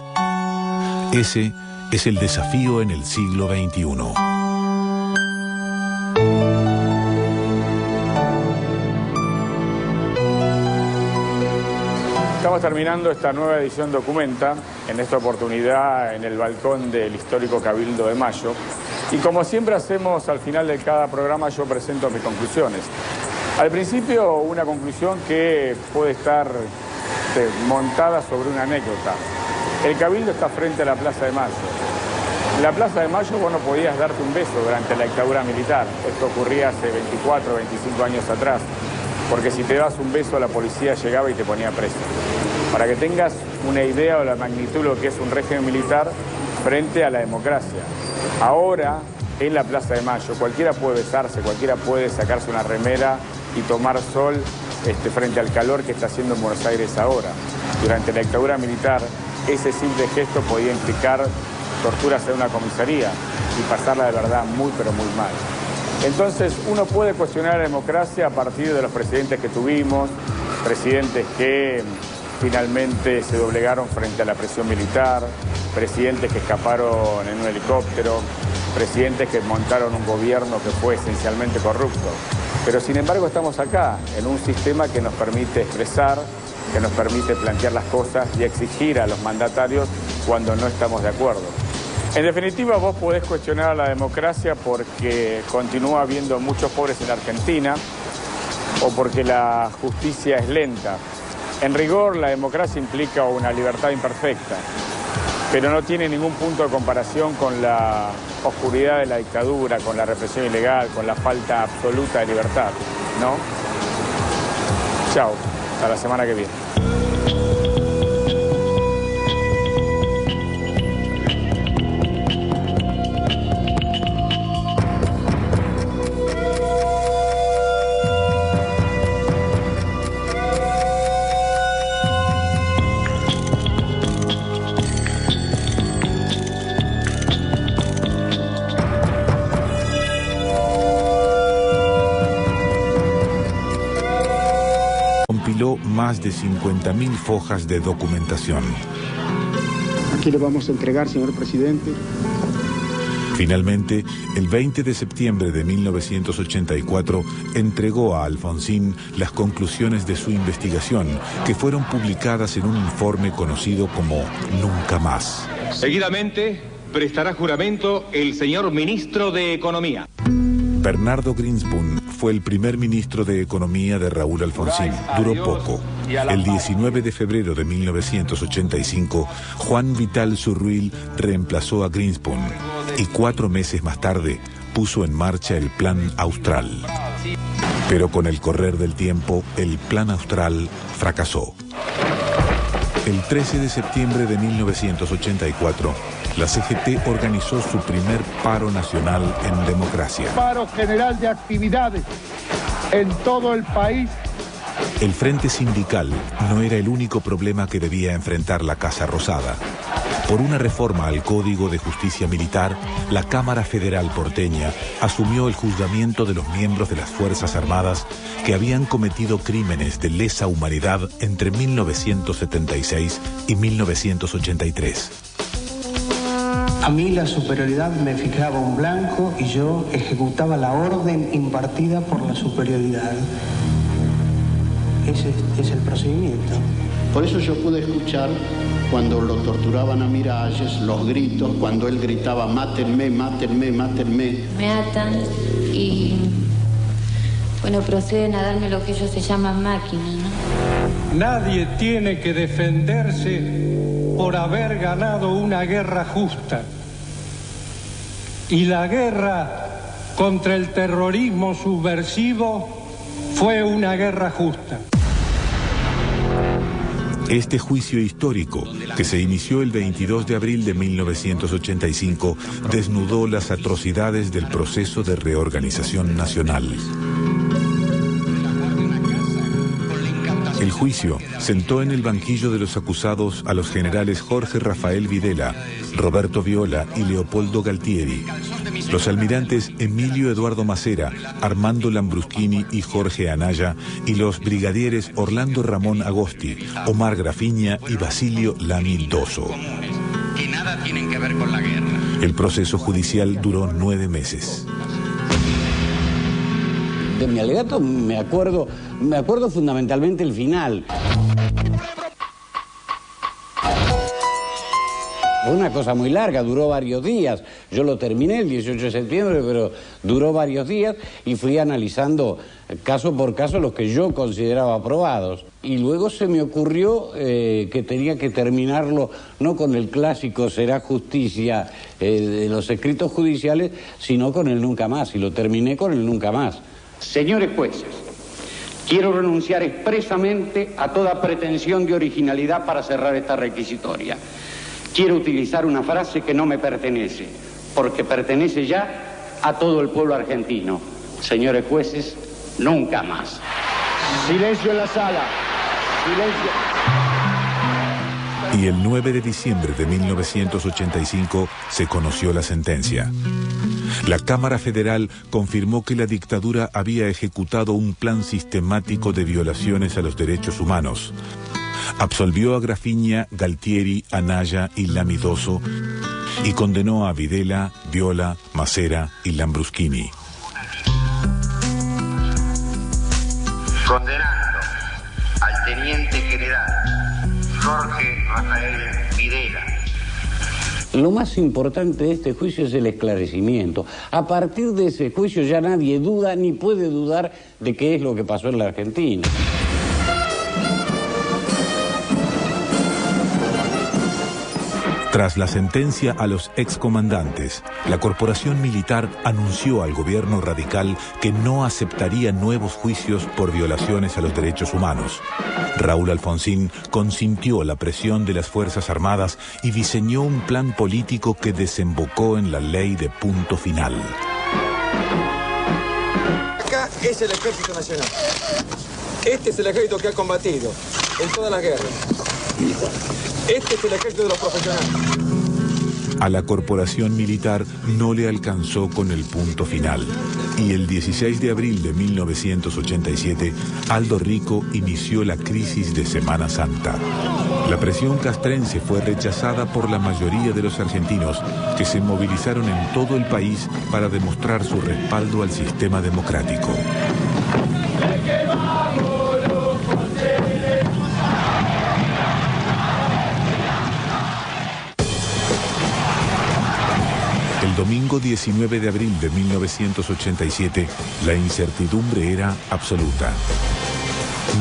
Ese es el desafío en el siglo XXI. Estamos terminando esta nueva edición Documenta, en esta oportunidad en el balcón del histórico Cabildo de Mayo. Y como siempre hacemos al final de cada programa, yo presento mis conclusiones. Al principio, una conclusión que puede estar montada sobre una anécdota. El Cabildo está frente a la Plaza de Mayo. En la Plaza de Mayo vos no podías darte un beso durante la dictadura militar. Esto ocurría hace 24 o 25 años atrás. Porque si te das un beso, la policía llegaba y te ponía preso. Para que tengas una idea de la magnitud de lo que es un régimen militar frente a la democracia. Ahora, en la Plaza de Mayo, cualquiera puede besarse, cualquiera puede sacarse una remera y tomar sol frente al calor que está haciendo en Buenos Aires ahora. Durante la dictadura militar, ese simple gesto podía implicar torturas en una comisaría y pasarla de verdad muy, pero muy mal. Entonces, uno puede cuestionar la democracia a partir de los presidentes que tuvimos, presidentes que finalmente se doblegaron frente a la presión militar, presidentes que escaparon en un helicóptero, presidentes que montaron un gobierno que fue esencialmente corrupto. Pero sin embargo estamos acá, en un sistema que nos permite expresar, que nos permite plantear las cosas y exigir a los mandatarios cuando no estamos de acuerdo. En definitiva, vos podés cuestionar a la democracia porque continúa habiendo muchos pobres en la Argentina o porque la justicia es lenta. En rigor, la democracia implica una libertad imperfecta, pero no tiene ningún punto de comparación con la oscuridad de la dictadura, con la represión ilegal, con la falta absoluta de libertad, ¿no? Chao, hasta la semana que viene. Más de 50.000 fojas de documentación. Aquí le vamos a entregar, señor presidente, Finalmente, el 20 de septiembre de 1984, entregó a Alfonsín las conclusiones de su investigación, que fueron publicadas en un informe conocido como Nunca Más. Seguidamente, prestará juramento el señor ministro de Economía. Bernardo Grinspoon fue el primer ministro de Economía de Raúl Alfonsín. Duró poco. El 19 de febrero de 1985, Juan Vital Zurruil reemplazó a Grinspoon y 4 meses más tarde puso en marcha el Plan Austral. Pero con el correr del tiempo, el Plan Austral fracasó. El 13 de septiembre de 1984, la CGT organizó su primer paro nacional en democracia. Paro general de actividades en todo el país. El frente sindical no era el único problema que debía enfrentar la Casa Rosada. Por una reforma al Código de Justicia Militar, la Cámara Federal porteña asumió el juzgamiento de los miembros de las Fuerzas Armadas que habían cometido crímenes de lesa humanidad entre 1976 y 1983. A mí la superioridad me fijaba un blanco y yo ejecutaba la orden impartida por la superioridad. Ese es el procedimiento. Por eso yo pude escuchar cuando lo torturaban a Miralles, los gritos, cuando él gritaba mátenme, mátenme, mátenme. Me atan y, bueno, proceden a darme lo que ellos se llaman máquina, ¿no? Nadie tiene que defenderse por haber ganado una guerra justa. Y la guerra contra el terrorismo subversivo fue una guerra justa. Este juicio histórico, que se inició el 22 de abril de 1985, desnudó las atrocidades del proceso de reorganización nacional. El juicio sentó en el banquillo de los acusados a los generales Jorge Rafael Videla, Roberto Viola y Leopoldo Galtieri, los almirantes Emilio Eduardo Macera, Armando Lambruschini y Jorge Anaya, y los brigadieres Orlando Ramón Agosti, Omar Grafiña y Basilio Lami Doso. Que nada tienen que ver con la guerra. El proceso judicial duró 9 meses. De mi alegato me acuerdo fundamentalmente el final. Fue una cosa muy larga, duró varios días. Yo lo terminé el 18 de septiembre, pero duró varios días y fui analizando caso por caso los que yo consideraba aprobados. Y luego se me ocurrió que tenía que terminarlo no con el clásico será justicia de los escritos judiciales, sino con el nunca más. Y lo terminé con el nunca más. Señores jueces, quiero renunciar expresamente a toda pretensión de originalidad para cerrar esta requisitoria. Quiero utilizar una frase que no me pertenece, porque pertenece ya a todo el pueblo argentino. Señores jueces, nunca más. Silencio en la sala. Silencio. Y el 9 de diciembre de 1985 se conoció la sentencia. La Cámara Federal confirmó que la dictadura había ejecutado un plan sistemático de violaciones a los derechos humanos. Absolvió a Grafiña, Galtieri, Anaya y Lami Doso y condenó a Videla, Viola, Macera y Lambruschini. Condenando al teniente general Jorge Rafael Videla. Lo más importante de este juicio es el esclarecimiento. A partir de ese juicio ya nadie duda ni puede dudar de qué es lo que pasó en la Argentina. Tras la sentencia a los excomandantes, la corporación militar anunció al gobierno radical que no aceptaría nuevos juicios por violaciones a los derechos humanos. Raúl Alfonsín consintió la presión de las Fuerzas Armadas y diseñó un plan político que desembocó en la ley de punto final. Acá es el Ejército Nacional. Este es el ejército que ha combatido en todas las guerras. Este es el ejército de los profesionales. A la corporación militar no le alcanzó con el punto final. Y el 16 de abril de 1987, Aldo Rico inició la crisis de Semana Santa. La presión castrense fue rechazada por la mayoría de los argentinos, que se movilizaron en todo el país para demostrar su respaldo al sistema democrático. El domingo 19 de abril de 1987, la incertidumbre era absoluta.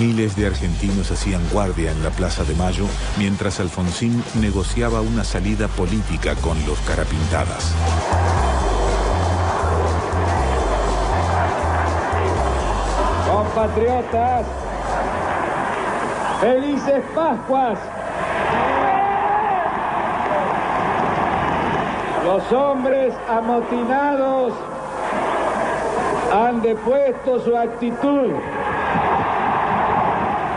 Miles de argentinos hacían guardia en la Plaza de Mayo mientras Alfonsín negociaba una salida política con los Carapintadas. Compatriotas, ¡felices Pascuas! Los hombres amotinados han depuesto su actitud.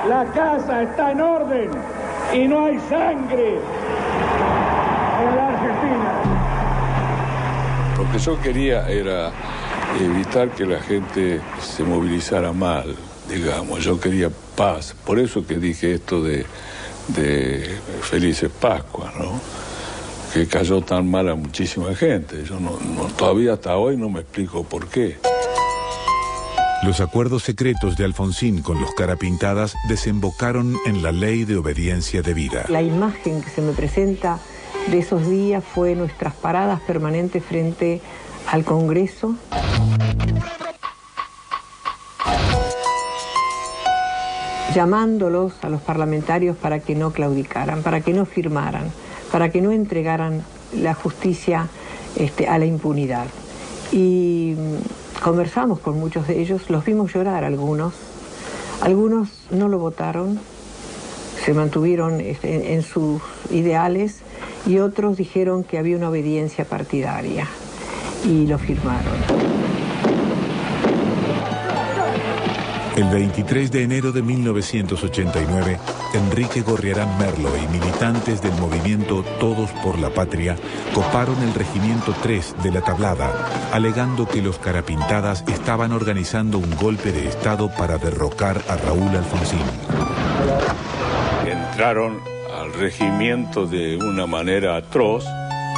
La casa está en orden y no hay sangre en la Argentina. Lo que yo quería era evitar que la gente se movilizara mal, digamos. Yo quería paz. Por eso que dije esto de Felices Pascuas, ¿no? Que cayó tan mal a muchísima gente. Yo todavía hasta hoy no me explico por qué. Los acuerdos secretos de Alfonsín con los Carapintadas desembocaron en la Ley de Obediencia Debida. La imagen que se me presenta de esos días fue nuestras paradas permanentes frente al Congreso. Llamándolos a los parlamentarios para que no claudicaran, para que no firmaran, para que no entregaran la justicia a la impunidad. Y conversamos con muchos de ellos, los vimos llorar algunos no lo votaron, se mantuvieron en sus ideales, y otros dijeron que había una obediencia partidaria y lo firmaron. El 23 de enero de 1989, Enrique Gorriarán Merlo y militantes del movimiento Todos por la Patria coparon el Regimiento 3 de La Tablada, alegando que los Carapintadas estaban organizando un golpe de Estado para derrocar a Raúl Alfonsín. Entraron al regimiento de una manera atroz,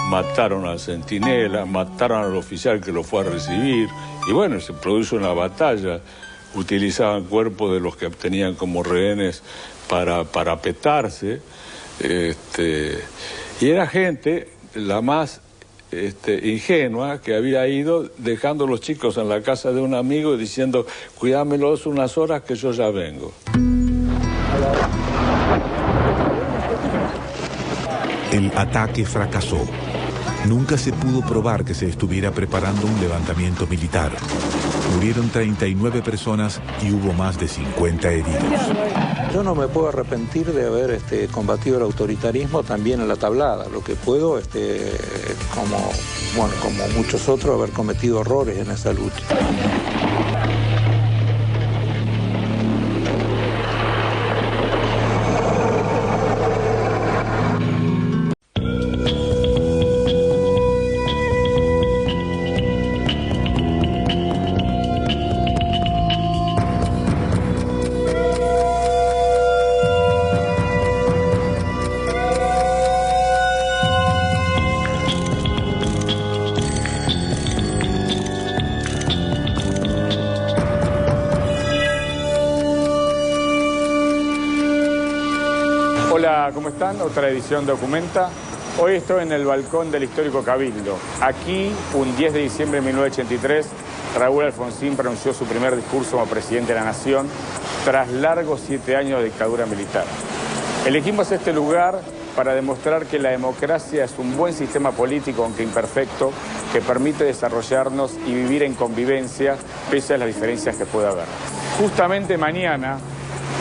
mataron al centinela, mataron al oficial que lo fue a recibir, y bueno, se produjo una batalla. Utilizaban cuerpos de los que tenían como rehenes para petarse, y era gente la más ingenua que había ido dejando a los chicos en la casa de un amigo y diciendo: cuidámelos unas horas que yo ya vengo. El ataque fracasó. Nunca se pudo probar que se estuviera preparando un levantamiento militar. Murieron 39 personas y hubo más de 50 heridos. Yo no me puedo arrepentir de haber combatido el autoritarismo también en La Tablada. Lo que puedo, como muchos otros, haber cometido errores en esa lucha. Hola, ¿cómo están? Otra edición de Documenta. Hoy estoy en el balcón del histórico Cabildo. Aquí, un 10 de diciembre de 1983, Raúl Alfonsín pronunció su primer discurso como presidente de la Nación tras largos 7 años de dictadura militar. Elegimos este lugar para demostrar que la democracia es un buen sistema político, aunque imperfecto, que permite desarrollarnos y vivir en convivencia pese a las diferencias que pueda haber. Justamente mañana,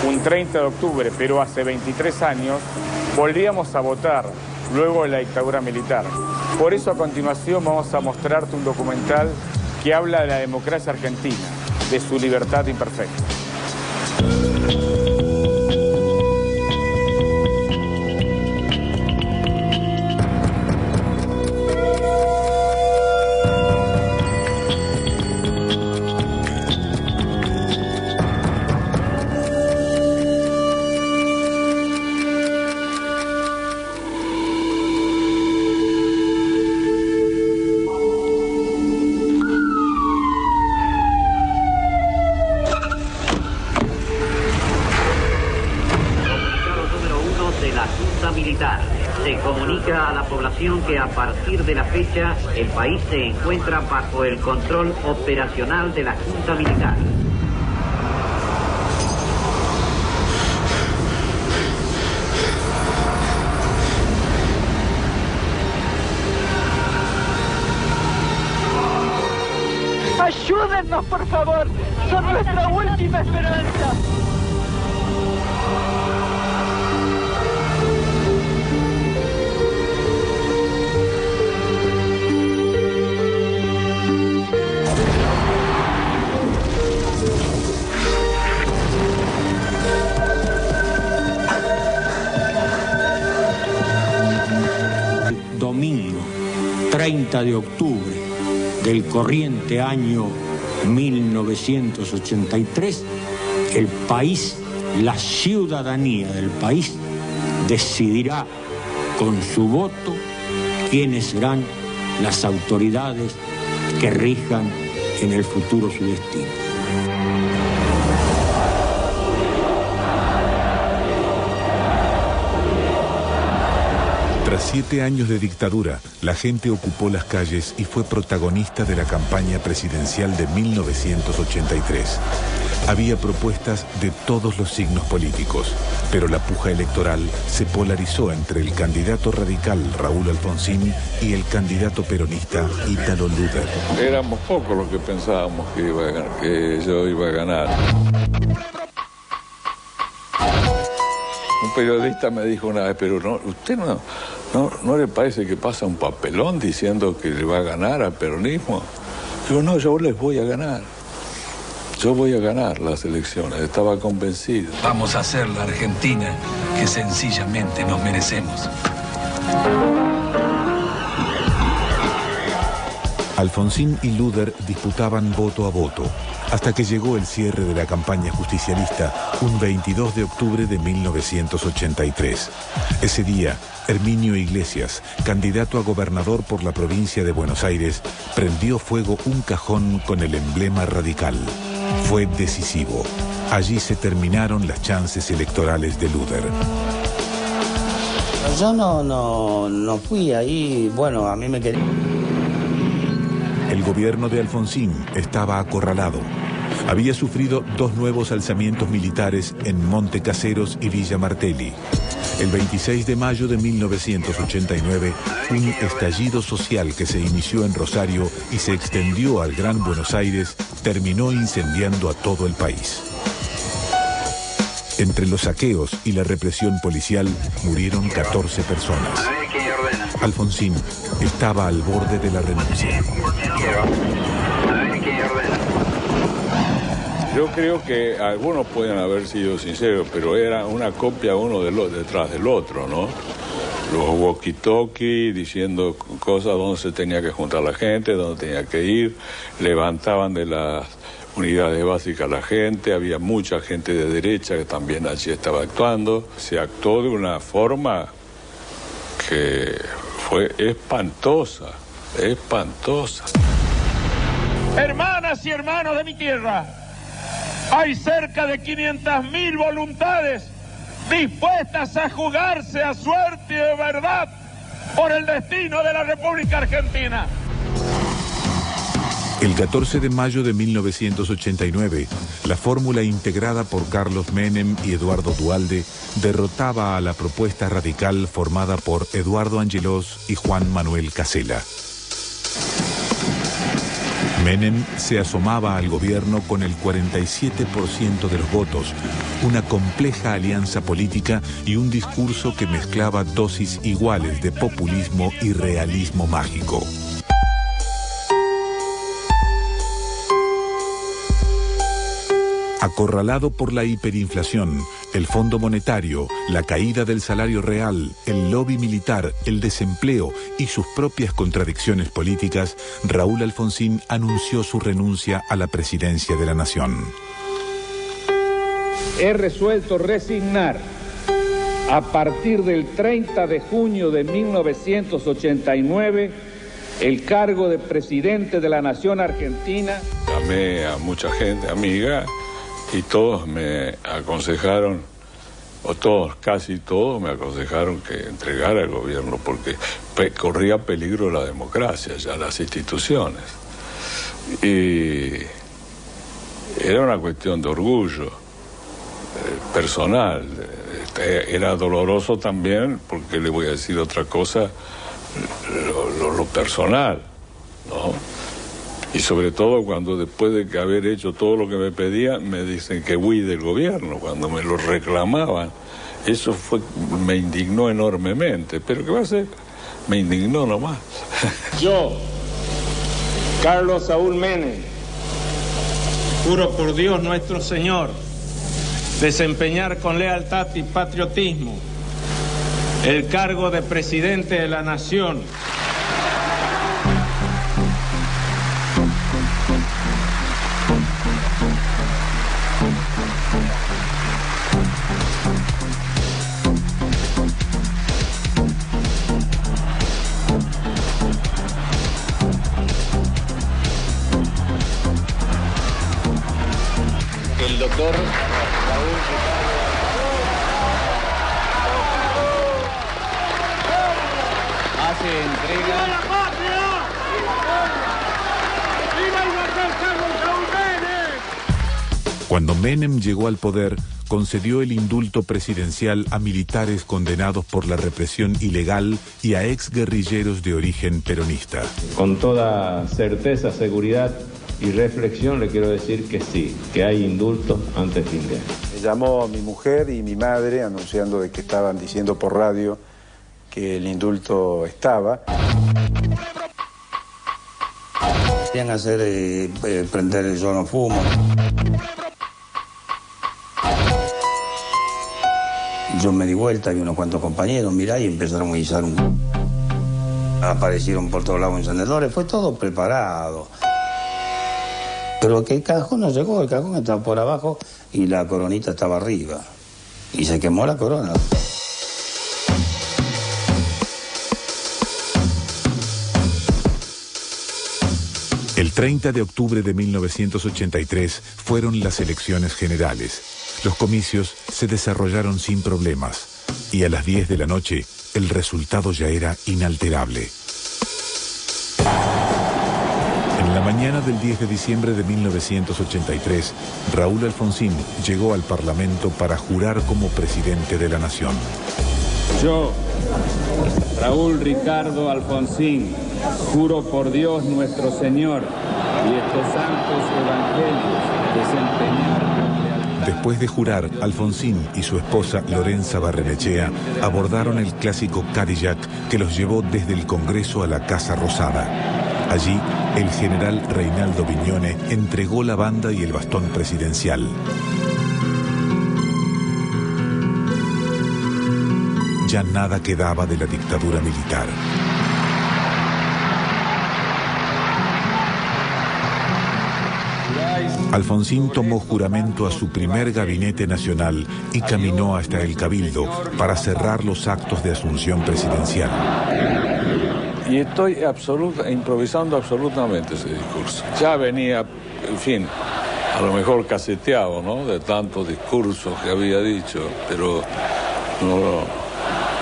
un 30 de octubre, pero hace 23 años, volvíamos a votar luego de la dictadura militar. Por eso a continuación vamos a mostrarte un documental que habla de la democracia argentina, de su libertad imperfecta. información que a partir de la fecha el país se encuentra bajo el control operacional de la Junta Militar. Ayúdennos, por favor. Son nuestra última esperanza. Domingo 30 de octubre del corriente año 1983, el país, la ciudadanía del país, decidirá con su voto quiénes serán las autoridades que rijan en el futuro su destino. Tras 7 años de dictadura, la gente ocupó las calles y fue protagonista de la campaña presidencial de 1983. Había propuestas de todos los signos políticos, pero la puja electoral se polarizó entre el candidato radical Raúl Alfonsín y el candidato peronista Ítalo Luder. Éramos pocos los que pensábamos que yo iba a ganar. Un periodista me dijo una vez, pero no, ¿usted no le parece que pasa un papelón diciendo que le va a ganar al peronismo? Digo, no, yo les voy a ganar. Yo voy a ganar las elecciones, estaba convencido. Vamos a hacer la Argentina que sencillamente nos merecemos. Alfonsín y Luder disputaban voto a voto, hasta que llegó el cierre de la campaña justicialista un 22 de octubre de 1983. Ese día, Herminio Iglesias, candidato a gobernador por la provincia de Buenos Aires, prendió fuego un cajón con el emblema radical. Fue decisivo. Allí se terminaron las chances electorales de Luder. Yo no fui ahí, bueno, a mí me quería... El gobierno de Alfonsín estaba acorralado. Había sufrido 2 nuevos alzamientos militares en Monte Caseros y Villa Martelli. El 26 de mayo de 1989, un estallido social que se inició en Rosario y se extendió al Gran Buenos Aires terminó incendiando a todo el país. Entre los saqueos y la represión policial murieron 14 personas. Alfonsín estaba al borde de la renuncia. Yo creo que algunos pueden haber sido sinceros, pero era una copia uno detrás del otro, ¿no? Los walkie-talkie diciendo cosas donde se tenía que juntar la gente, donde tenía que ir, levantaban de las unidades básicas a la gente, había mucha gente de derecha que también allí estaba actuando. Se actuó de una forma que fue espantosa, espantosa. Hermanas y hermanos de mi tierra, hay cerca de 500.000 voluntades dispuestas a jugarse a suerte y de verdad por el destino de la República Argentina. El 14 de mayo de 1989, la fórmula integrada por Carlos Menem y Eduardo Duhalde derrotaba a la propuesta radical formada por Eduardo Angelós y Juan Manuel Casella. Menem se asomaba al gobierno con el 47% de los votos, una compleja alianza política y un discurso que mezclaba dosis iguales de populismo y realismo mágico. Acorralado por la hiperinflación, el Fondo Monetario, la caída del salario real, el lobby militar, el desempleo y sus propias contradicciones políticas, Raúl Alfonsín anunció su renuncia a la presidencia de la nación. He resuelto resignar a partir del 30 de junio de 1989 el cargo de presidente de la nación argentina. Llamé a mucha gente, amiga, y todos me aconsejaron o todos, casi todos, me aconsejaron que entregara el gobierno porque corría peligro la democracia, ya las instituciones. Y era una cuestión de orgullo personal. Era doloroso también, porque le voy a decir otra cosa, lo personal, ¿no? Y sobre todo cuando después de haber hecho todo lo que me pedían, me dicen que huí del gobierno, cuando me lo reclamaban. Eso me indignó enormemente. Pero ¿qué va a ser? Me indignó nomás. Yo, Carlos Saúl Menem, juro por Dios nuestro Señor desempeñar con lealtad y patriotismo el cargo de presidente de la Nación. El doctor hace entrega. ¡Viva la patria! ¡Viva el doctor Carlos Saúl Menem! Cuando Menem llegó al poder, concedió el indulto presidencial a militares condenados por la represión ilegal y a exguerrilleros de origen peronista. Con toda certeza, seguridad y reflexión le quiero decir que sí, que hay indultos antes de fin de año. Me llamó mi mujer y mi madre anunciando de que estaban diciendo por radio que el indulto estaba. Querían hacer prender el yo no fumo. Yo me di vuelta, vi unos cuantos compañeros, mirá, y empezaron a guisar aparecieron por todos lados encendedores, fue todo preparado. Pero que el cajón no llegó, el cajón estaba por abajo y la coronita estaba arriba. Y se quemó la corona. El 30 de octubre de 1983 fueron las elecciones generales. Los comicios se desarrollaron sin problemas y a las 10 de la noche el resultado ya era inalterable. En la mañana del 10 de diciembre de 1983, Raúl Alfonsín llegó al Parlamento para jurar como presidente de la nación. Yo, Raúl Ricardo Alfonsín, juro por Dios nuestro Señor y estos santos evangelios desempeñar con lealtad. Después de jurar, Alfonsín y su esposa Lorenza Barrenechea abordaron el clásico Cadillac que los llevó desde el Congreso a la Casa Rosada. Allí, el general Reinaldo Viñone entregó la banda y el bastón presidencial. Ya nada quedaba de la dictadura militar. Alfonsín tomó juramento a su primer gabinete nacional y caminó hasta el Cabildo para cerrar los actos de asunción presidencial. Y estoy improvisando absolutamente ese discurso. Ya venía, en fin, a lo mejor caseteado, ¿no? De tantos discursos que había dicho, pero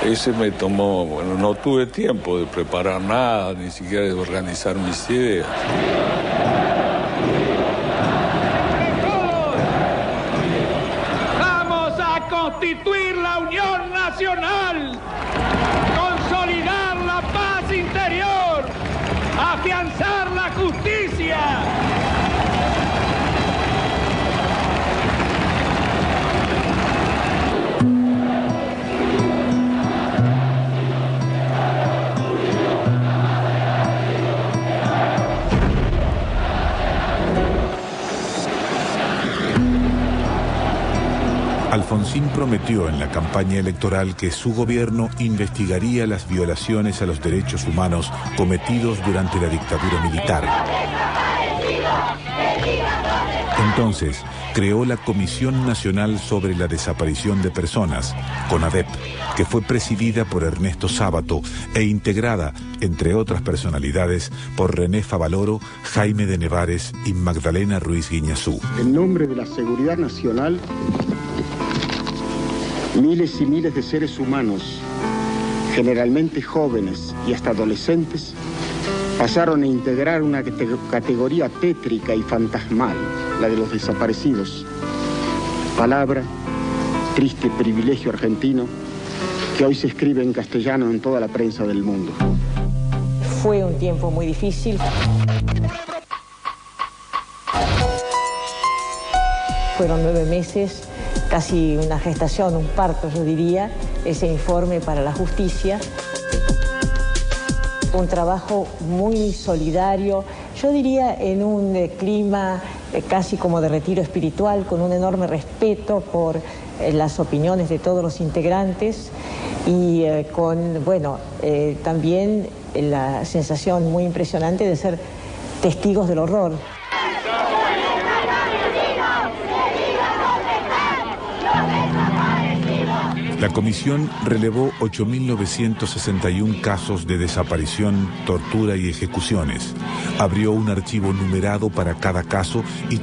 ese me tomó, bueno, no tuve tiempo de preparar nada, ni siquiera de organizar mis ideas. Vamos a constituir la Unión Nacional, consolidar la paz interior, afianzar la justicia. Alfonsín prometió en la campaña electoral que su gobierno investigaría las violaciones a los derechos humanos cometidos durante la dictadura militar. Entonces, creó la Comisión Nacional sobre la Desaparición de Personas, CONADEP, que fue presidida por Ernesto Sábato e integrada, entre otras personalidades, por René Favaloro, Jaime de Nevares y Magdalena Ruiz Guiñazú. En nombre de la seguridad nacional, Miles y miles de seres humanos, generalmente jóvenes y hasta adolescentes, pasaron a integrar una categoría tétrica y fantasmal, la de los desaparecidos. Palabra, triste privilegio argentino, que hoy se escribe en castellano en toda la prensa del mundo. Fue un tiempo muy difícil. Fueron 9 meses, casi una gestación, un parto, yo diría, ese informe para la justicia. Un trabajo muy solidario, yo diría en un clima casi como de retiro espiritual, con un enorme respeto por las opiniones de todos los integrantes y con, bueno, también la sensación muy impresionante de ser testigos del horror. La comisión relevó 8.961 casos de desaparición, tortura y ejecuciones. Abrió un archivo numerado para cada caso y